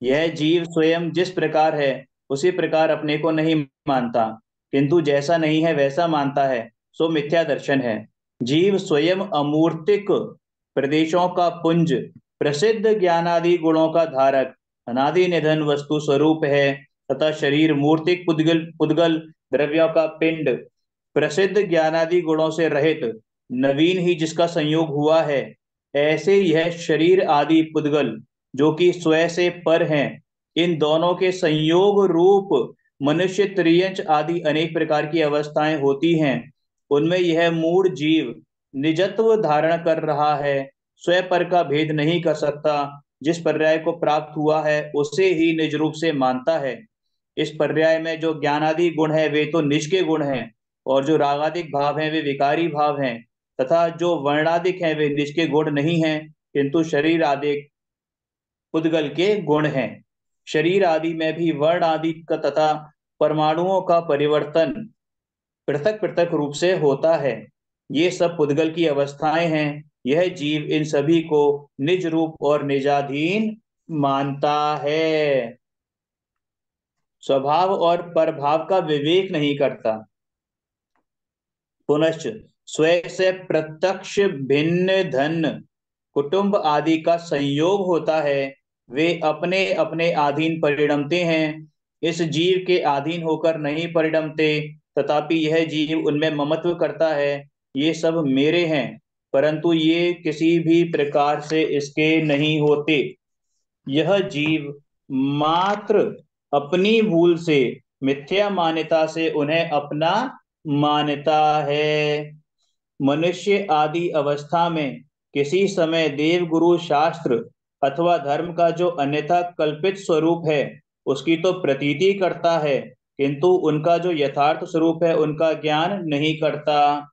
यह जीव स्वयं जिस प्रकार है उसी प्रकार अपने को नहीं मानता, किंतु जैसा नहीं है वैसा मानता है, सो मिथ्या दर्शन है। जीव स्वयं अमूर्तिक प्रदेशों का पुंज, प्रसिद्ध ज्ञानादि गुणों का धारक, अनादि निधन वस्तु स्वरूप है, तथा शरीर मूर्तिक पुद्गल पुद्गल द्रव्यों का पिंड, प्रसिद्ध ज्ञानादि गुणों से रहित, नवीन ही जिसका संयोग हुआ है। ऐसे यह शरीर आदि पुद्गल जो कि स्वयं से पर हैं, इन दोनों के संयोग रूप मनुष्य, त्रियंच आदि अनेक प्रकार की अवस्थाएं होती हैं। उनमें यह मूढ़ जीव निजत्व धारण कर रहा है, स्वयं पर का भेद नहीं कर सकता। जिस पर्याय को प्राप्त हुआ है उसे ही निज रूप से मानता है। इस पर्याय में जो ज्ञानादि गुण है वे तो निज के गुण हैं, और जो रागादिक भाव हैं वे विकारी भाव हैं, तथा जो वर्णादिक हैं वे निज के गुण नहीं हैं, किंतु शरीर आदि पुद्गल के गुण हैं। शरीर आदि में भी वर्ण आदि का तथा परमाणुओं का परिवर्तन पृथक पृथक रूप से होता है। ये सब पुद्गल की अवस्थाएं हैं। यह जीव इन सभी को निज रूप और निजाधीन मानता है, स्वभाव और परभाव का विवेक नहीं करता। पुनश्च स्वयं से प्रत्यक्ष भिन्न धन कुटुंब आदि का संयोग होता है, वे अपने अपने अधीन परिणमते हैं। इस जीव के अधीन होकर नहीं परिणमते, तथापि यह जीव उनमें ममत्व करता है, ये सब मेरे हैं, परंतु ये किसी भी प्रकार से इसके नहीं होते। यह जीव मात्र अपनी भूल से, मिथ्या मान्यता से उन्हें अपना मानता है। मनुष्य आदि अवस्था में किसी समय देव गुरु शास्त्र अथवा धर्म का जो अन्यथा कल्पित स्वरूप है उसकी तो प्रतीति करता है, किंतु उनका जो यथार्थ स्वरूप है उनका ज्ञान नहीं करता।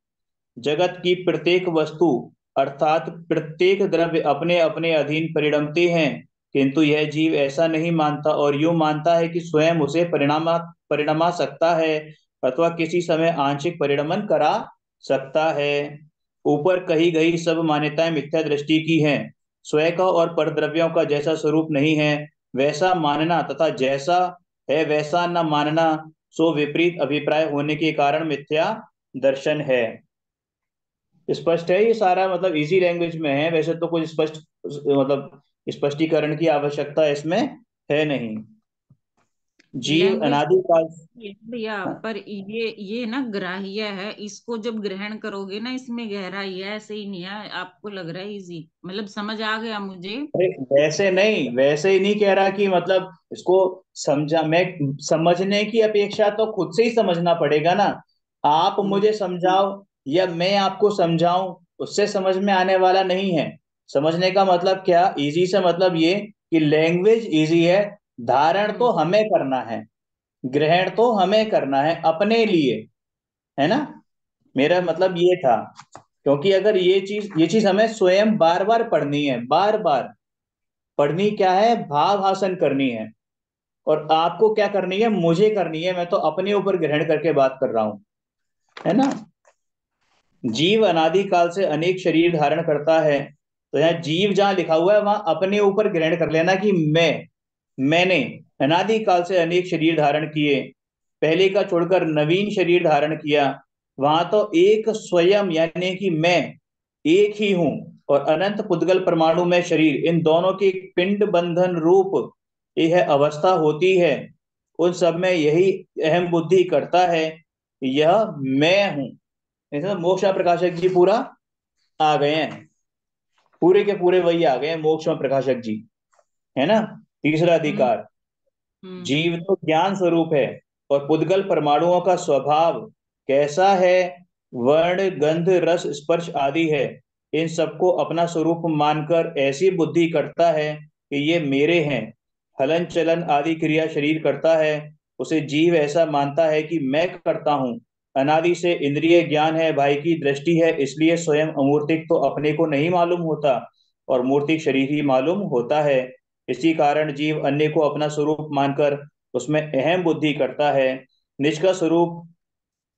जगत की प्रत्येक वस्तु अर्थात प्रत्येक द्रव्य अपने अपने अधीन परिणमते हैं, किंतु यह जीव ऐसा नहीं मानता और यूं मानता है कि स्वयं उसे परिणमा सकता है, अथवा किसी समय आंशिक परिणमन करा सकता है। ऊपर कही गई सब मान्यताएं मिथ्या दृष्टि की हैं। स्वयं का और परद्रव्यों का जैसा स्वरूप नहीं है वैसा मानना, तथा जैसा है वैसा न मानना, सो विपरीत अभिप्राय होने के कारण मिथ्या दर्शन है। स्पष्ट है ये सारा, मतलब इजी लैंग्वेज में है, वैसे तो कुछ स्पष्ट मतलब स्पष्टीकरण की आवश्यकता इसमें है नहीं। जीव लैंग्वेज अनादिकाल। भैया, पर ये ना ग्राह्य है, इसको जब ग्रहण करोगे ना इसमें गहराई है, ऐसे ही नहीं है आपको लग रहा है इजी, मतलब समझ आ गया मुझे। अरे वैसे नहीं, वैसे ही नहीं कह रहा कि मतलब इसको समझा, मैं समझने की अपेक्षा तो खुद से ही समझना पड़ेगा ना। आप हम्म। मुझे समझाओ या मैं आपको समझाऊं, उससे समझ में आने वाला नहीं है। समझने का मतलब क्या, इजी से मतलब ये कि लैंग्वेज इजी है, धारण तो हम्म। हमें करना है, ग्रहण तो हमें करना है अपने लिए, है ना। मेरा हम्म। मतलब ये था, क्योंकि अगर ये चीज हमें स्वयं बार बार पढ़नी है, बार बार पढ़नी क्या है, भाव हासन करनी है। और आपको क्या करनी है, मुझे करनी है, मैं तो अपने ऊपर ग्रहण करके बात कर रहा हूं, है ना। जीव अनादि काल से अनेक शरीर धारण करता है, तो यहाँ जीव जहां लिखा हुआ है वहां अपने ऊपर ग्रहण कर लेना कि मैंने अनादि काल से अनेक शरीर धारण किए, पहले का छोड़कर नवीन शरीर धारण किया। वहां तो एक स्वयं यानी कि मैं एक ही हूं, और अनंत पुद्गल परमाणु में शरीर, इन दोनों की पिंड बंधन रूप यह अवस्था होती है। उन सब में यही अहम बुद्धि करता है, यह मैं हूं। ऐसा मोक्ष प्रकाशक जी पूरा आ गए हैं, पूरे के पूरे वही आ गए हैं मोक्ष प्रकाशक जी, है ना। तीसरा हम्म। अधिकार, हम्म। जीव तो ज्ञान स्वरूप है, और पुद्गल परमाणुओं का स्वभाव कैसा है, वर्ण गंध रस स्पर्श आदि है, इन सबको अपना स्वरूप मानकर ऐसी बुद्धि करता है कि ये मेरे हैं। हलन चलन आदि क्रिया शरीर करता है, उसे जीव ऐसा मानता है कि मैं करता हूँ। अनादि से इंद्रिय ज्ञान है, भाई की दृष्टि है, इसलिए स्वयं अमूर्तिक तो अपने को नहीं मालूम होता और मूर्तिक शरीर ही मालूम होता है। इसी कारण जीव अन्य को अपना स्वरूप मानकर उसमें अहम बुद्धि करता है। निज का स्वरूप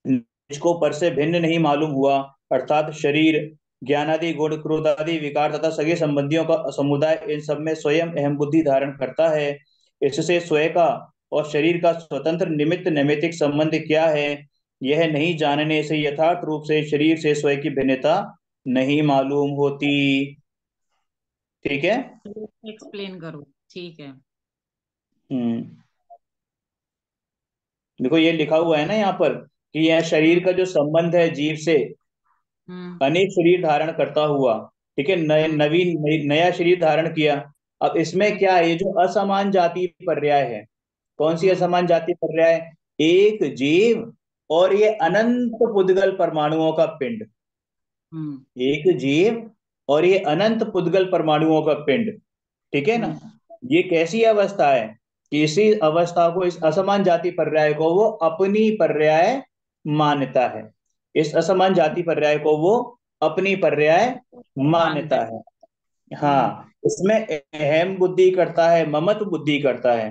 निज को पर से भिन्न नहीं मालूम हुआ, अर्थात शरीर ज्ञानादि गुण, क्रोध आदि विकार तथा सगे संबंधियों का समुदाय, इन सब में स्वयं अहम बुद्धि धारण करता है। इससे स्वयं का और शरीर का स्वतंत्र निमित्त नैमित्तिक संबंध क्या है, यह नहीं जानने से यथार्थ रूप से शरीर से स्वयं की भिन्नता नहीं मालूम होती। ठीक है। एक्सप्लेन करो। ठीक है। हम्म। देखो ये लिखा हुआ है ना यहाँ पर कि यह शरीर हम्म। का जो संबंध है जीव से, हम्म। अनेक शरीर धारण करता हुआ, ठीक है, हम्म। नया शरीर धारण किया। अब इसमें हम्म। क्या है, ये जो असमान जाति पर्याय है, कौन सी हम्म। असमान जाति पर्याय? एक जीव और ये अनंत पुद्गल परमाणुओं का पिंड। हम्म। एक जीव और ये अनंत पुद्गल परमाणुओं का पिंड, ठीक है ना। हम्म। ये कैसी अवस्था है कि इसी अवस्था को, इस असमान जाति पर्याय को वो अपनी पर्याय मानता है। इस असमान जाति पर्याय को वो अपनी पर्याय मानते मान्यता हैं। है। हम्म। हाँ, इसमें अहम बुद्धि करता है, ममत बुद्धि करता है,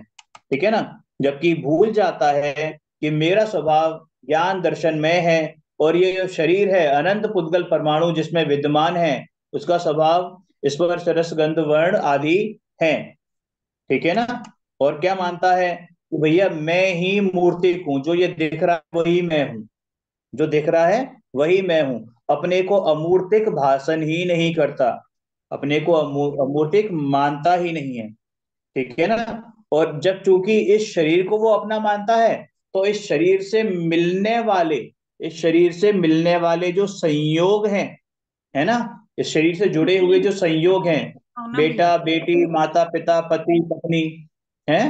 ठीक है ना। जबकि भूल जाता है कि मेरा स्वभाव ज्ञान दर्शन में है, और ये जो शरीर है अनंत पुद्गल परमाणु जिसमें विद्यमान है, उसका स्वभाव स्पर्श रस गंध वर्ण आदि है, ठीक है ना। और क्या हम्म। मानता है कि भैया मैं ही मूर्ति हूं, जो ये दिख रहा है वही मैं हूं, जो दिख रहा है वही मैं हूं। अपने को अमूर्तिक भाषण ही नहीं करता, अपने को अमूर्तिक मानता ही नहीं है, ठीक है ना। और जब चूंकि इस शरीर को वो अपना मानता है, तो इस शरीर से मिलने वाले, इस शरीर से मिलने वाले जो संयोग हैं, है ना, इस शरीर से जुड़े हुए जो संयोग हैं, हो ना भैया। बेटा बेटी माता पिता पति पत्नी, है।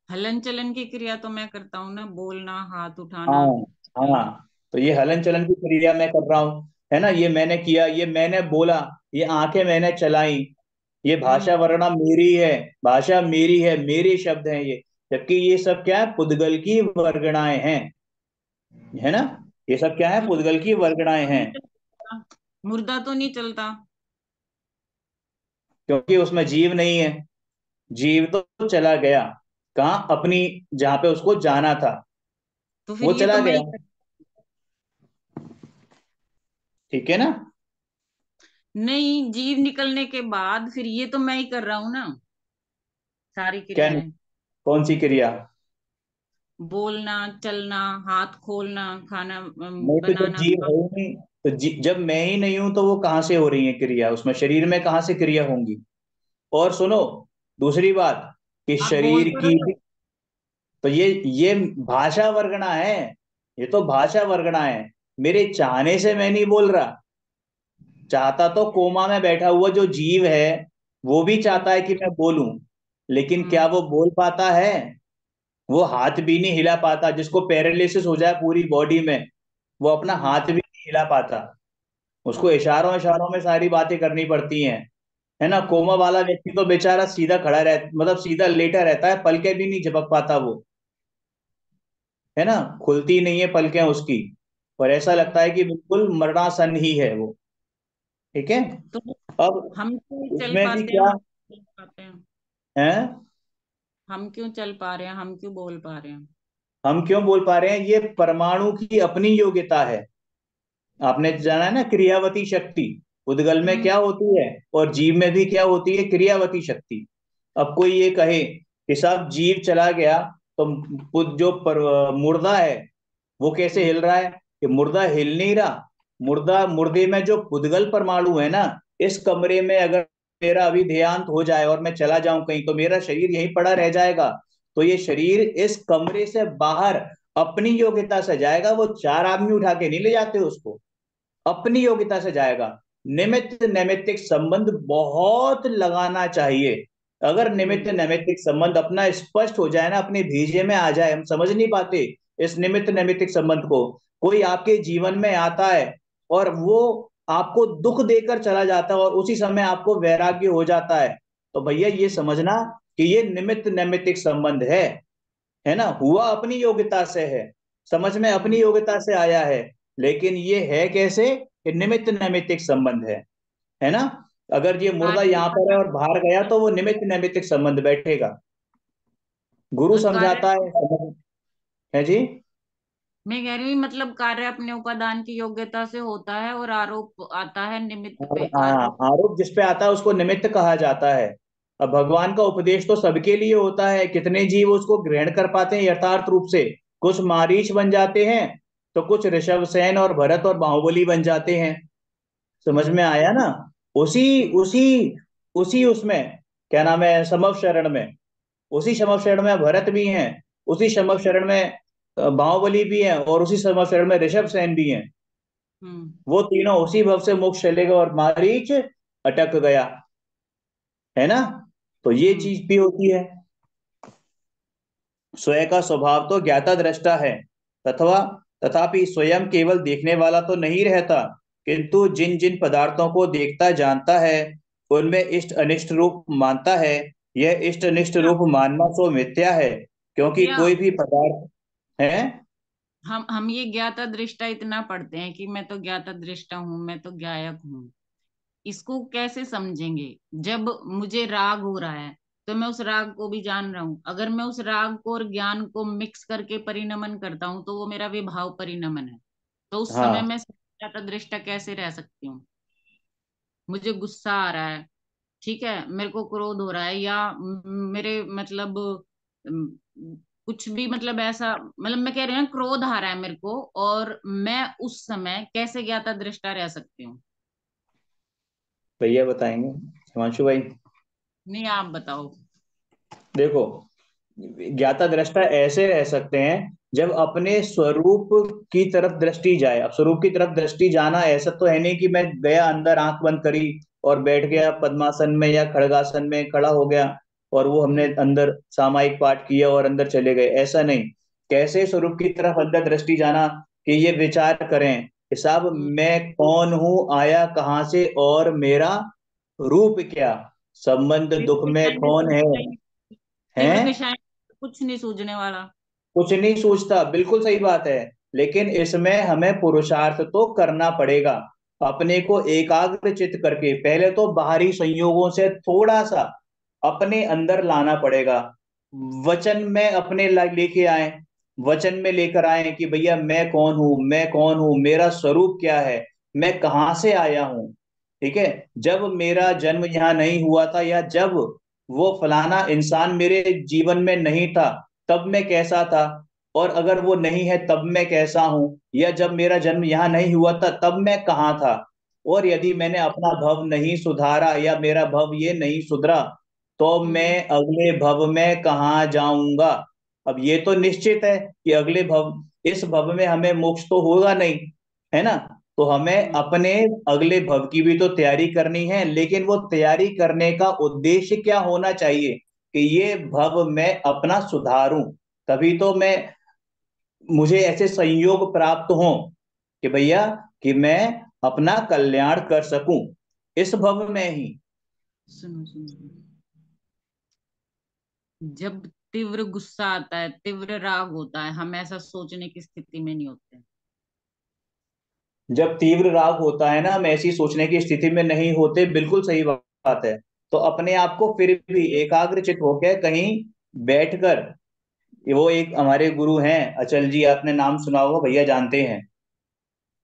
हलन चलन की क्रिया तो मैं करता हूँ ना, बोलना, हाथ उठाना, हाँ। हाँ, चलना। तो ये हलन चलन की क्रिया मैं कर रहा हूँ, है ना, ये मैंने किया, ये मैंने बोला, ये आंखें मैंने चलाई, ये भाषा हम्म। वर्णा मेरी है, भाषा मेरी है, मेरे शब्द हैं ये। जबकि ये सब क्या है, पुद्गल की वर्गणाएं हैं, है ना। ये सब क्या है, पुद्गल की वर्गणाएं तो हैं। नहीं चलता, मुर्दा तो नहीं चलता। क्योंकि उसमें जीव नहीं है। जीव तो चला गया कहाँ, अपनी, जहां पे उसको जाना था, तो फिर वो ये तो चला मैं गया, ही ठीक है ना। नहीं, जीव निकलने के बाद फिर ये तो मैं ही कर रहा हूँ ना, सारी क्या, क्रियाएं। कौन सी क्रिया? बोलना, चलना, हाथ खोलना, खाना नहीं, तो जब बनाना, जीव है ही नहीं, तो जब मैं ही नहीं हूं तो वो कहाँ से हो रही है क्रिया, उसमें शरीर में कहाँ से क्रिया होंगी? और सुनो, दूसरी बात, कि आप बोल शरीर तो की रहे हो। भी, तो ये भाषा वर्गणा है, ये तो भाषा वर्गणा है। मेरे चाहने से मैं नहीं बोल रहा, चाहता तो कोमा में बैठा हुआ जो जीव है वो भी हम्म। चाहता है कि मैं बोलूं, लेकिन क्या हम्म। वो बोल पाता है? वो हाथ भी नहीं हिला पाता, जिसको पैरालिसिस हो जाए पूरी बॉडी में, वो अपना हम्म। हाथ भी नहीं हिला पाता, उसको हम्म। इशारों इशारों में सारी बातें करनी पड़ती हैं, है ना। कोमा हम्म। वाला व्यक्ति तो बेचारा सीधा खड़ा रहता, मतलब सीधा लेटा रहता है, पलके भी नहीं झपक पाता वो, है ना, खुलती नहीं है पलकें उसकी, और ऐसा हम्म। लगता है कि बिल्कुल मरणासन ही है वो, ठीक है। तो अब हम क्यों चल इसमें भी पाते हैं, क्या हम क्यों चल पाते हैं, है, हम क्यों चल पा रहे हैं, हम क्यों बोल पा रहे हैं? हम क्यों बोल पा रहे हैं, ये परमाणु की अपनी योग्यता है। आपने जाना है ना, क्रियावती शक्ति, उद्गल में हम्म। क्या होती है और जीव में भी क्या होती है, क्रियावती शक्ति। अब कोई ये कहे कि साहब जीव चला गया, तो मुर्दा है वो कैसे हम्म। हिल रहा है? कि मुर्दा हिल नहीं रहा, मुर्दे में जो पुद्गल परमाणु है ना, इस कमरे में अगर मेरा अभी देहांत हो जाए और मैं चला जाऊं कहीं, तो मेरा शरीर यहीं पड़ा रह जाएगा। तो ये शरीर इस कमरे से बाहर अपनी योग्यता से जाएगा, वो चार आदमी उठा के नहीं ले जाते उसको, अपनी योग्यता से जाएगा। निमित्त नैमित्तिक संबंध बहुत लगाना चाहिए। अगर निमित्त हम्म। नैमित्तिक संबंध अपना स्पष्ट हो जाए ना, अपने भेजे में आ जाए, हम समझ नहीं पाते इस निमित्त नैमित्तिक संबंध को। कोई आपके जीवन में आता है और वो आपको दुख देकर चला जाता है, और उसी समय आपको वैराग्य हो जाता है, तो भैया ये समझना कि ये निमित्त नैमित्तिक संबंध है ना, हुआ अपनी योग्यता से है, समझ में अपनी हम्म। योग्यता से आया है। लेकिन ये है कैसे, कि निमित्त नैमित्तिक संबंध है ना। अगर ये मुर्दा कार्य यहाँ पर है और बाहर गया, तो वो निमित्त नैमित्तिक संबंध बैठेगा। गुरु कार्य समझाता है, समझ है जी। मैं कह रही हूँ मतलब कार्य अपने उपादान की योग्यता से होता है, और आरोप आता है निमित्त और पे। हाँ, आरोप। आरोप जिस पे आता है उसको निमित्त कहा जाता है। अब भगवान का उपदेश तो सबके लिए होता है, कितने जीव उसको ग्रहण कर पाते हैं यथार्थ रूप से। कुछ मारीच बन जाते हैं, तो कुछ ऋषभसेन और भरत और बाहुबली बन जाते हैं। समझ हम्म। में आया ना? उसी हम्म। उसी उसी उसमें क्या नाम है, समव शरण में, उसी समव शरण में भरत भी हैं, उसी समव शरण में बाहुबली भी हैं, और उसी समव शरण में ऋषभ सेन भी हैं। हम्म। वो तीनों उसी भव से मोक्ष चले गए और मारीच अटक गया, है ना? तो ये हम्म। चीज भी होती है। स्वयं का स्वभाव तो ज्ञाता दृष्टा है, तथवा तथापि स्वयं केवल देखने वाला तो नहीं रहता, किंतु जिन जिन पदार्थों को देखता जानता है उनमें इष्ट अनिष्ट रूप मानता है। यह इष्ट अनिष्ट भैया, रूप मानना तो मिथ्या है, क्योंकि भैया, कोई भी पदार्थ है। हम ये ज्ञाता दृष्टा इतना पढ़ते हैं कि मैं तो ज्ञाता दृष्टा हूँ, मैं तो ज्ञायक हूँ। इसको कैसे समझेंगे? जब मुझे राग हो रहा है, तो मैं उस राग को भी जान रहा हूं। अगर मैं उस राग को और ज्ञान को मिक्स करके परिणमन करता हूँ, तो वो मेरा विभाव परिणमन है। तो उस समय हाँ, मैं ज्ञाता दृष्टा कैसे रह सकती हूँ? मुझे गुस्सा आ रहा है, ठीक है, मेरे को क्रोध हो रहा है, या मेरे मतलब अम, कुछ भी, मतलब ऐसा, मतलब मैं कह रही हूँ ना, क्रोध आ रहा है मेरे को, और मैं उस समय कैसे ज्ञाता दृष्टा रह सकती हूँ? भैया बताएंगे, हिमांशु भाई। नहीं, आप बताओ। देखो, ज्ञाता दृष्टा ऐसे रह सकते हैं जब अपने स्वरूप की तरफ दृष्टि जाए। अब स्वरूप की तरफ दृष्टि जाना ऐसा तो है नहीं कि मैं गया अंदर, आंख बंद करी और बैठ गया पद्मासन में या खड़गासन में खड़ा हो गया, और वो हमने हम्म। अंदर सामायिक पाठ किया और अंदर चले गए, ऐसा नहीं। कैसे स्वरूप की तरफ अंदर दृष्टि जाना, कि ये विचार करें कि साहब हम्म। मैं कौन हूं, आया कहाँ से, और मेरा रूप क्या, संबंध दुख तीव्र में कषाय में कौन है। सूझना ही- तीव्र हैं? कषाय में कुछ नहीं सूझने वाला। कुछ नहीं सोचता, बिल्कुल सही बात है। लेकिन इसमें हमें पुरुषार्थ तो करना पड़ेगा, अपने को एकाग्र चित्त करके पहले तो बाहरी संयोगों से थोड़ा सा अपने अंदर लाना पड़ेगा। वचन में अपने लेके आए, वचन में लेकर आए कि भैया मैं कौन हूं, मैं कौन हूं, मेरा स्वरूप क्या है, मैं कहाँ से आया हूं। ठीक है, जब मेरा जन्म यहाँ नहीं हुआ था, या जब वो फलाना इंसान मेरे जीवन में नहीं था, तब मैं कैसा था, और अगर वो नहीं है तब मैं कैसा हूं, या जब मेरा जन्म यहाँ नहीं हुआ था तब मैं कहाँ था, और यदि हम्म। मैंने अपना भव नहीं सुधारा या मेरा भव ये नहीं सुधरा, तो मैं हम्म। अगले भव में कहाँ जाऊंगा। अब ये तो निश्चित है कि अगले भव, इस भव में हमें मोक्ष तो होगा नहीं, है ना? तो हमें हम्म। अपने अगले भव की भी तो तैयारी करनी है, लेकिन वो तैयारी करने का उद्देश्य क्या होना चाहिए, कि ये भव मैं अपना सुधारूं। तभी तो मैं, मुझे ऐसे संयोग प्राप्त हों कि भैया, कि मैं अपना कल्याण कर सकूं इस भव में ही। सुनो सुनो, जब तीव्र गुस्सा आता है, तीव्र राग होता है, हम ऐसा सोचने की स्थिति में नहीं होते। जब तीव्र राग होता है ना, हम ऐसी सोचने की स्थिति में नहीं होते, बिल्कुल सही बात है। तो अपने आप को फिर भी एकाग्रचित होकर कहीं बैठकर, वो एक हमारे गुरु हैं अचल जी, आपने नाम सुना होगा, भैया जानते हैं।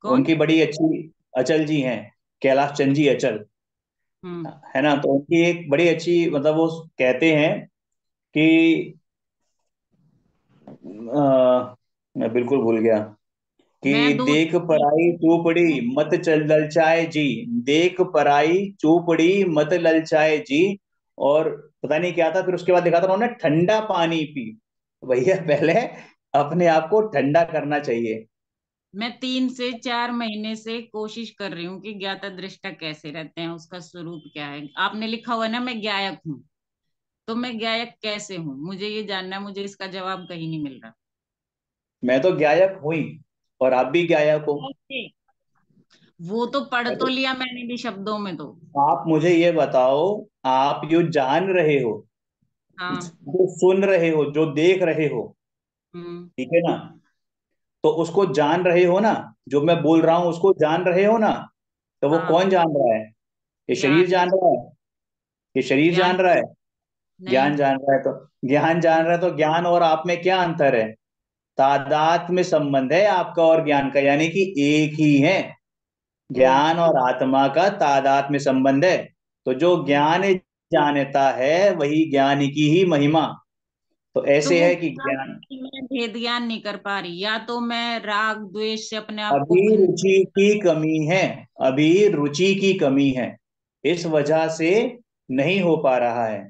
कौन? उनकी बड़ी अच्छी, अचल जी हैं, कैलाश चंद जी अचल, हम्म। है ना? तो उनकी एक बड़ी अच्छी, मतलब वो कहते हैं कि मैं बिल्कुल भूल गया, कि मैं दो देख पराई चूपड़ी मत चल ललचाए जी, देख पराई चूपड़ी मत ललचाए जी, और पता नहीं क्या था, फिर उसके बाद देखा था उन्होंने ठंडा पानी पी। भैया पहले अपने आप को ठंडा करना चाहिए। मैं 3 से 4 महीने से कोशिश कर रही हूँ कि ज्ञाता दृष्टा कैसे रहते हैं, उसका स्वरूप क्या है। आपने लिखा हुआ है ना, मैं ज्ञायक हूँ। तो मैं ज्ञायक कैसे हूँ, मुझे ये जानना है। मुझे इसका जवाब कहीं नहीं मिल रहा। मैं तो गायक हुई, और आप भी गायक हो। ओके। वो तो पढ़ तो लिया मैंने भी शब्दों में तो। आप मुझे ये बताओ, आप जो जान रहे हो, हाँ। जो सुन रहे हो, जो देख रहे हो, हम्म। ठीक है ना? तो उसको जान रहे हो ना, जो मैं बोल रहा हूं उसको जान रहे हो ना? तो वो हाँ। कौन जान रहा है? ये शरीर ज्ञान। जान रहा है? ये शरीर ज्ञान। जान रहा है? नहीं। ज्ञान जान रहा है। तो ज्ञान जान नहीं। रहा है, तो ज्ञान और आप में क्या अंतर है? तादात्म्य संबंध है आपका और ज्ञान का, यानी कि एक ही है। हम्म ज्ञान और आत्मा का तादात्म्य संबंध है। तो जो हम्म। ज्ञान जानता है वही ज्ञान की ही महिमा। तो तो ऐसे वो है कि क्या है ज्ञान, कि मैं भेद ज्ञान नहीं कर पा रही, या तो मैं राग द्वेष से अपने आप को अभी भिन्न। रुचि की कमी है, अभी रुचि की कमी है, इस वजह से नहीं हो पा रहा है।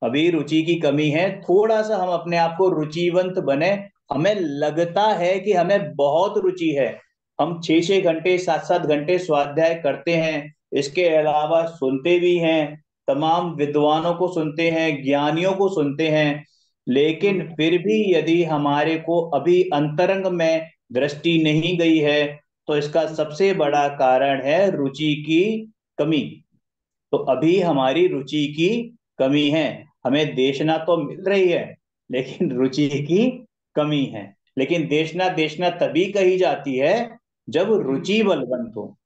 अभी रुचि की कमी है, थोड़ा सा हम अपने आप को रुचिवंत बने। हमें लगता है कि हमें बहुत रुचि है, हम 6-6 घंटे 7-7 घंटे स्वाध्याय करते हैं, इसके अलावा सुनते भी हैं, तमाम विद्वानों को सुनते हैं, ज्ञानियों को सुनते हैं। लेकिन हम्म फिर भी यदि हमारे को अभी अंतरंग में दृष्टि नहीं गई है, तो इसका सबसे बड़ा कारण है रुचि की कमी। तो अभी हमारी रुचि की कमी है। हमें देशना तो मिल रही है, लेकिन रुचि की कमी है। लेकिन देशना देशना तभी कही जाती है जब हम्म रुचि बलवंत हो,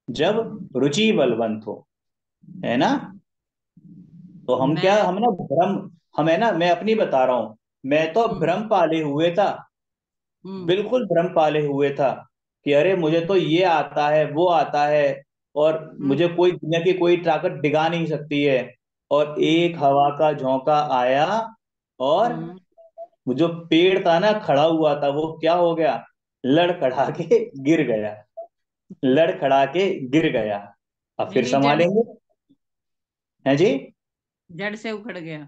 जब रुचि बलवंत हो, है ना। तो हम क्या, मैं हम ना भ्रम, हम है ना, मैं अपनी बता रहा हूं, मैं तो हम्म भ्रम पाले हुए था, हम्म बिल्कुल भ्रम पाले हुए था कि अरे मुझे तो ये आता है वो आता है, और हम्म मुझे कोई दुनिया की कोई ताकत डिगा नहीं सकती है। और हम्म एक हवा का झोंका आया, और हम्म। वो जो पेड़ था ना खड़ा हुआ था, वो क्या हो गया, लड़खड़ा के गिर गया, लड़खड़ा के गिर गया। अब नहीं फिर नहीं, संभालेंगे, हैं जी, जड़ से उखड़ गया।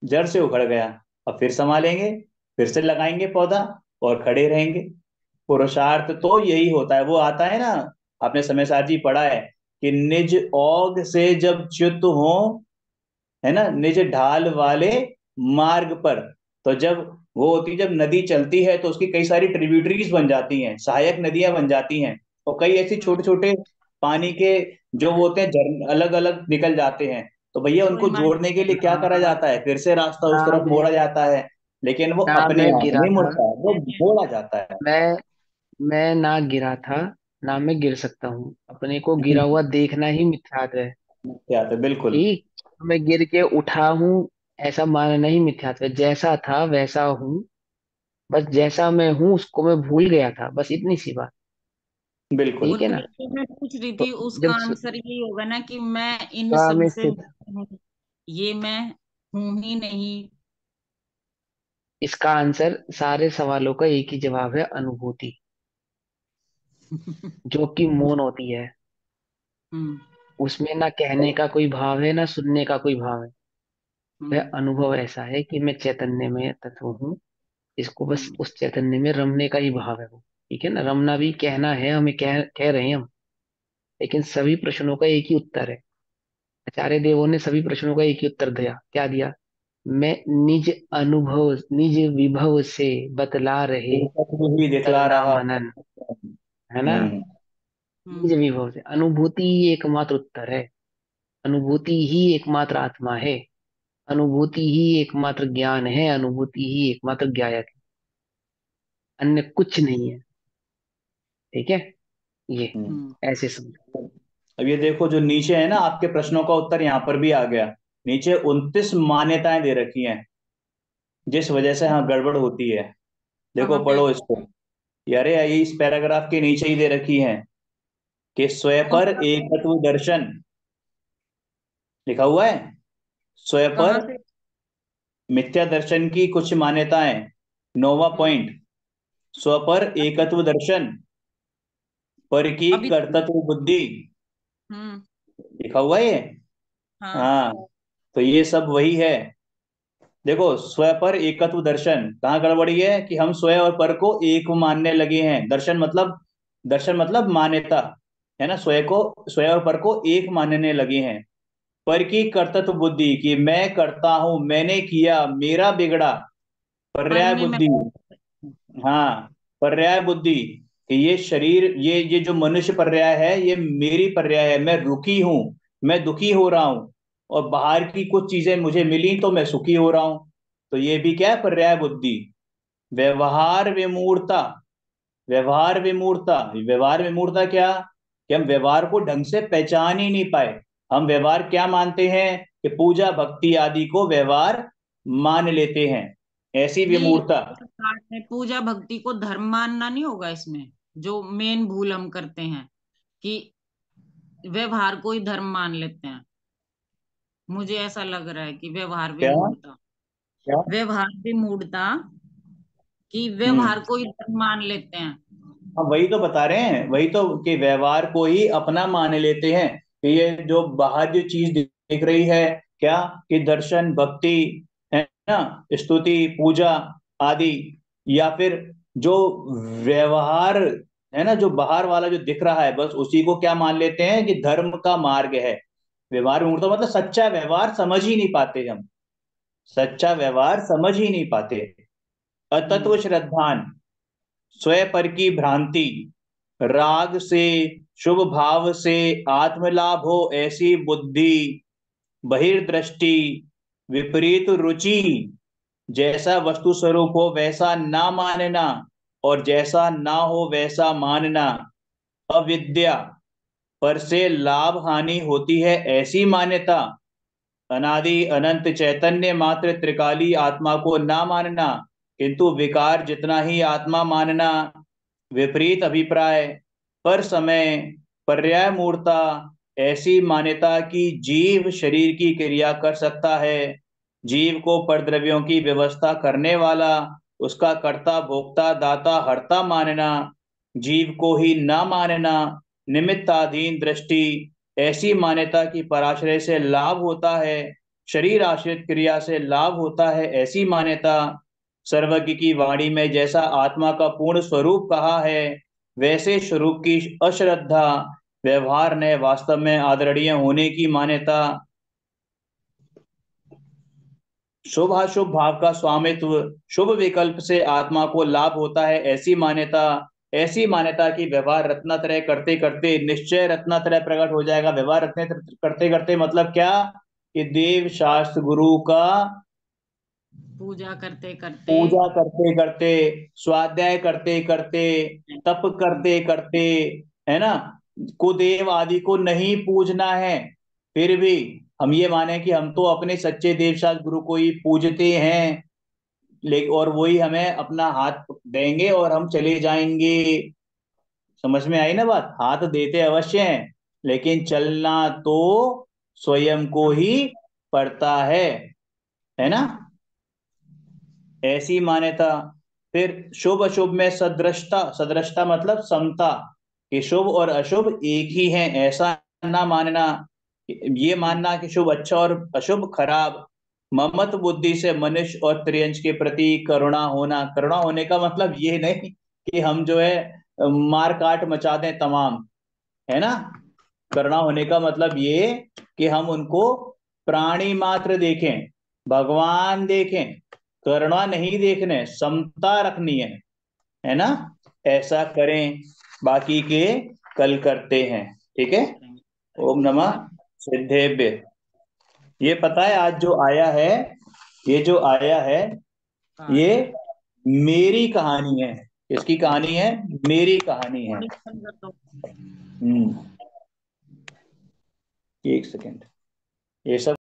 जड़ से उखड़ गया। अब फिर संभालेंगे, फिर से लगाएंगे पौधा, और खड़े रहेंगे। पुरुषार्थ तो यही होता है, वो आता है ना, आपने समय सार जी पढ़ा है कि निज ओग से जब च्युत हो, है ना, निज ढाल वाले मार्ग पर। तो जब वो होती, जब नदी चलती है तो उसकी कई सारी ट्रिब्यूटरीज बन जाती हैं, सहायक नदियां बन जाती हैं, और कई ऐसी छोटे हम्म। छोटे पानी के जो वो होते हैं झरने अलग अलग निकल जाते हैं। तो भैया कोई उनको मान। जोड़ने के लिए क्या करा ना जाता है, फिर से रास्ता उस ना तरफ मैं मोड़ा जाता है। लेकिन वो ना अपने मैं आप गिरा नहीं था। मुड़ता, वो मोड़ा जाता है। मैं मैं ना गिरा था, ना मैं गिर सकता हूँ। अपने को गिरा हुआ देखना ही मिथ्यात्व है। क्या था, बिल्कुल। ठीक। मैं गिर के उठा हूँ, ऐसा मानना ही मिथ्यात्व है। जैसा था वैसा हूँ। बस जैसा मैं हूँ उसको मैं भूल गया था, बस इतनी सी बात। बिल्कुल। ठीक है तो ना। ये मैं पूछ रही तो थी, उसका जब आंसर ये होगा ना कि मैं इन का सब में से स्थित, हूँ, ये मैं हूं ही नहीं। इसका आंसर सारे सवालों का एक ही जवाब है, अनुभूति। जो कि मौन होती है। हम्म उसमें ना कहने का कोई भाव है, ना सुनने का कोई भाव है। वह हम्म अनुभव ऐसा है कि मैं चैतन्य में तत्व हूँ। इसको बस हम्म उस चैतन्य में रमने का ही भाव है वो। ठीक है ना। रमना भी कहना है हमें, कह रहे हैं हम। लेकिन सभी प्रश्नों का एक ही उत्तर है। आचार्य देवों ने सभी प्रश्नों का एक ही उत्तर दिया। क्या दिया? मैं निज अनुभव निज विभव से बतला रहे तत्व ही दिखला करना रहा मनन। हूँ। है ना। निज हम्म विभव से अनुभूति ही एकमात्र उत्तर है। अनुभूति ही एकमात्र आत्मा है। अनुभूति ही एकमात्र ज्ञान है। अनुभूति ही एकमात्र ज्ञायक है। अन्य कुछ नहीं है। ठीक है। ये हम्म। हम्म। ऐसे समझो। अब ये देखो, जो नीचे है ना, आपके प्रश्नों का उत्तर यहाँ पर भी आ गया। नीचे 29 मान्यताएं दे रखी हैं, जिस वजह से हाँ गड़बड़ होती है। देखो कहाँ पे? पढ़ो इसको। यारे ये इस पैराग्राफ के नीचे ही दे रखी हैं कि स्वयं कौन पर सा? एकत्व दर्शन लिखा हुआ है। स्वयं कहाँ पर से? मिथ्या दर्शन की कुछ मान्यताएं। 9वां हम्म। पॉइंट, स्व पर एकत्व दर्शन, पर की अभी। कर्तृत्व बुद्धि, हम्म। लिखा हुआ है ये। हाँ। हाँ, तो ये सब वही है। देखो, स्व पर एकत्व दर्शन कहाँ गड़बड़ी है कि हम स्व और पर को एक मानने लगे हैं। दर्शन मतलब, दर्शन मतलब मान्यता, है ना। स्व और पर को एक मानने लगे हैं। पर की कर्तृत्व बुद्धि कि मैं करता हूं, मैंने किया, मेरा बिगड़ा, पर पर्याय में मैं। बुद्धि। हाँ, पर्याय बुद्धि कि ये शरीर, ये जो मनुष्य पर्याय है, ये मेरी पर्याय है, मैं रुखी हूं, मैं दुखी हो रहा हूं, और बाहर की कुछ चीजें मुझे मिली तो मैं सुखी हो रहा हूं। तो ये भी क्या है, पर्याय बुद्धि। व्यवहार विमूढ़ता, व्यवहार विमूढ़ता, व्यवहार विमूढ़ता क्या, कि हम व्यवहार को ढंग से पहचान ही नहीं पाए। हम व्यवहार क्या मानते हैं कि पूजा भक्ति आदि को व्यवहार मान लेते हैं, ऐसी नहीं, विमूढ़ता। पाठ में पूजा भक्ति को धर्म मानना नहीं होगा इसमें। जो मेन भूल हम करते हैं कि व्यवहार को ही धर्म मान लेते हैं। मुझे ऐसा लग रहा है कि व्यवहार भी क्या मूढ़ता, क्या? व्यवहार भी मूढ़ता, कि हम्म। व्यवहार को ही धर्म मान लेते हैं। हम वही तो बता रहे हैं, वही तो, कि व्यवहार को ही अपना मान लेते हैं, कि ये जो बाहर जो चीज दिख रही है, क्या, कि दर्शन, भक्ति, है ना, स्तुति, पूजा आदि, या फिर जो व्यवहार है ना, जो बाहर वाला जो दिख रहा है, बस उसी को क्या मान लेते हैं कि धर्म का मार्ग है। व्यवहार में तो मतलब सच्चा व्यवहार समझ ही नहीं पाते हम, सच्चा व्यवहार समझ ही नहीं पाते। अतत्व हम्म। श्रद्धान, स्वयं पर की भ्रांति, राग से, शुभ भाव से आत्मलाभ हो ऐसी बुद्धि, बहिर्दृष्टि, विपरीत रुचि, जैसा वस्तु स्वरूप हो वैसा ना मानना, और जैसा ना हो वैसा मानना, अविद्या, पर से लाभ हानि होती है ऐसी मान्यता, अनादि अनंत चैतन्य मात्र त्रिकाली आत्मा को ना मानना, किंतु विकार जितना ही आत्मा मानना, विपरीत अभिप्राय, पर समय, पर्याय मूर्ता, ऐसी मान्यता कि जीव शरीर की क्रिया कर सकता है, जीव को परद्रव्यों की व्यवस्था करने वाला, उसका कर्ता भोक्ता दाता हर्ता मानना, जीव को ही ना मानना, निमित्ताधीन दृष्टि, ऐसी मान्यता की पराश्रय से लाभ होता है, शरीर आश्रित क्रिया से लाभ होता है ऐसी मान्यता, सर्वज्ञ की वाणी में जैसा आत्मा का पूर्ण स्वरूप कहा है वैसे स्वरूप की अश्रद्धा, व्यवहार ने वास्तव में आदरणीय होने की मान्यता, शुभाशुभ भाव का स्वामित्व, शुभ विकल्प से आत्मा को लाभ होता है ऐसी मान्यता, ऐसी मान्यता की व्यवहार रत्नत्रय करते करते निश्चय रत्नत्रय प्रकट हो जाएगा। व्यवहार रत्न करते करते मतलब क्या, कि देव शास्त्र गुरु का पूजा करते करते, पूजा करते करते, स्वाध्याय करते करते, तप करते करते, है ना, कुदेव आदि को नहीं पूजना है, फिर भी हम ये माने कि हम तो अपने सच्चे देवशास्त्र गुरु को ही पूजते हैं, लेकिन और वही हमें अपना हाथ देंगे और हम चले जाएंगे। समझ में आई ना बात, हाथ देते अवश्य हैं, लेकिन चलना तो स्वयं को हम। ही पड़ता है ना, ऐसी मान्यता। फिर शुभ अशुभ में सदृशता, सदृशता मतलब समता, कि शुभ और अशुभ एक ही हैं ऐसा ना मानना, ये मानना कि शुभ अच्छा और अशुभ खराब, ममत बुद्धि से मनुष्य और त्रियंश के प्रति करुणा होना, करुणा होने का मतलब ये नहीं कि हम जो है मार काट मचा दें तमाम, है ना, करुणा होने का मतलब ये कि हम उनको प्राणी मात्र देखें, भगवान देखें, करुणा नहीं देखने, समता रखनी है ना, ऐसा करें, बाकी के कल करते हैं। ठीक है। ओम नमः सिद्धेभ्य। ये पता है आज जो आया है, ये जो आया है, ये हाँ, मेरी कहानी है। इसकी कहानी है, मेरी कहानी है। थोड़ी संगत हो। हम्म। एक सेकेंड, ये सब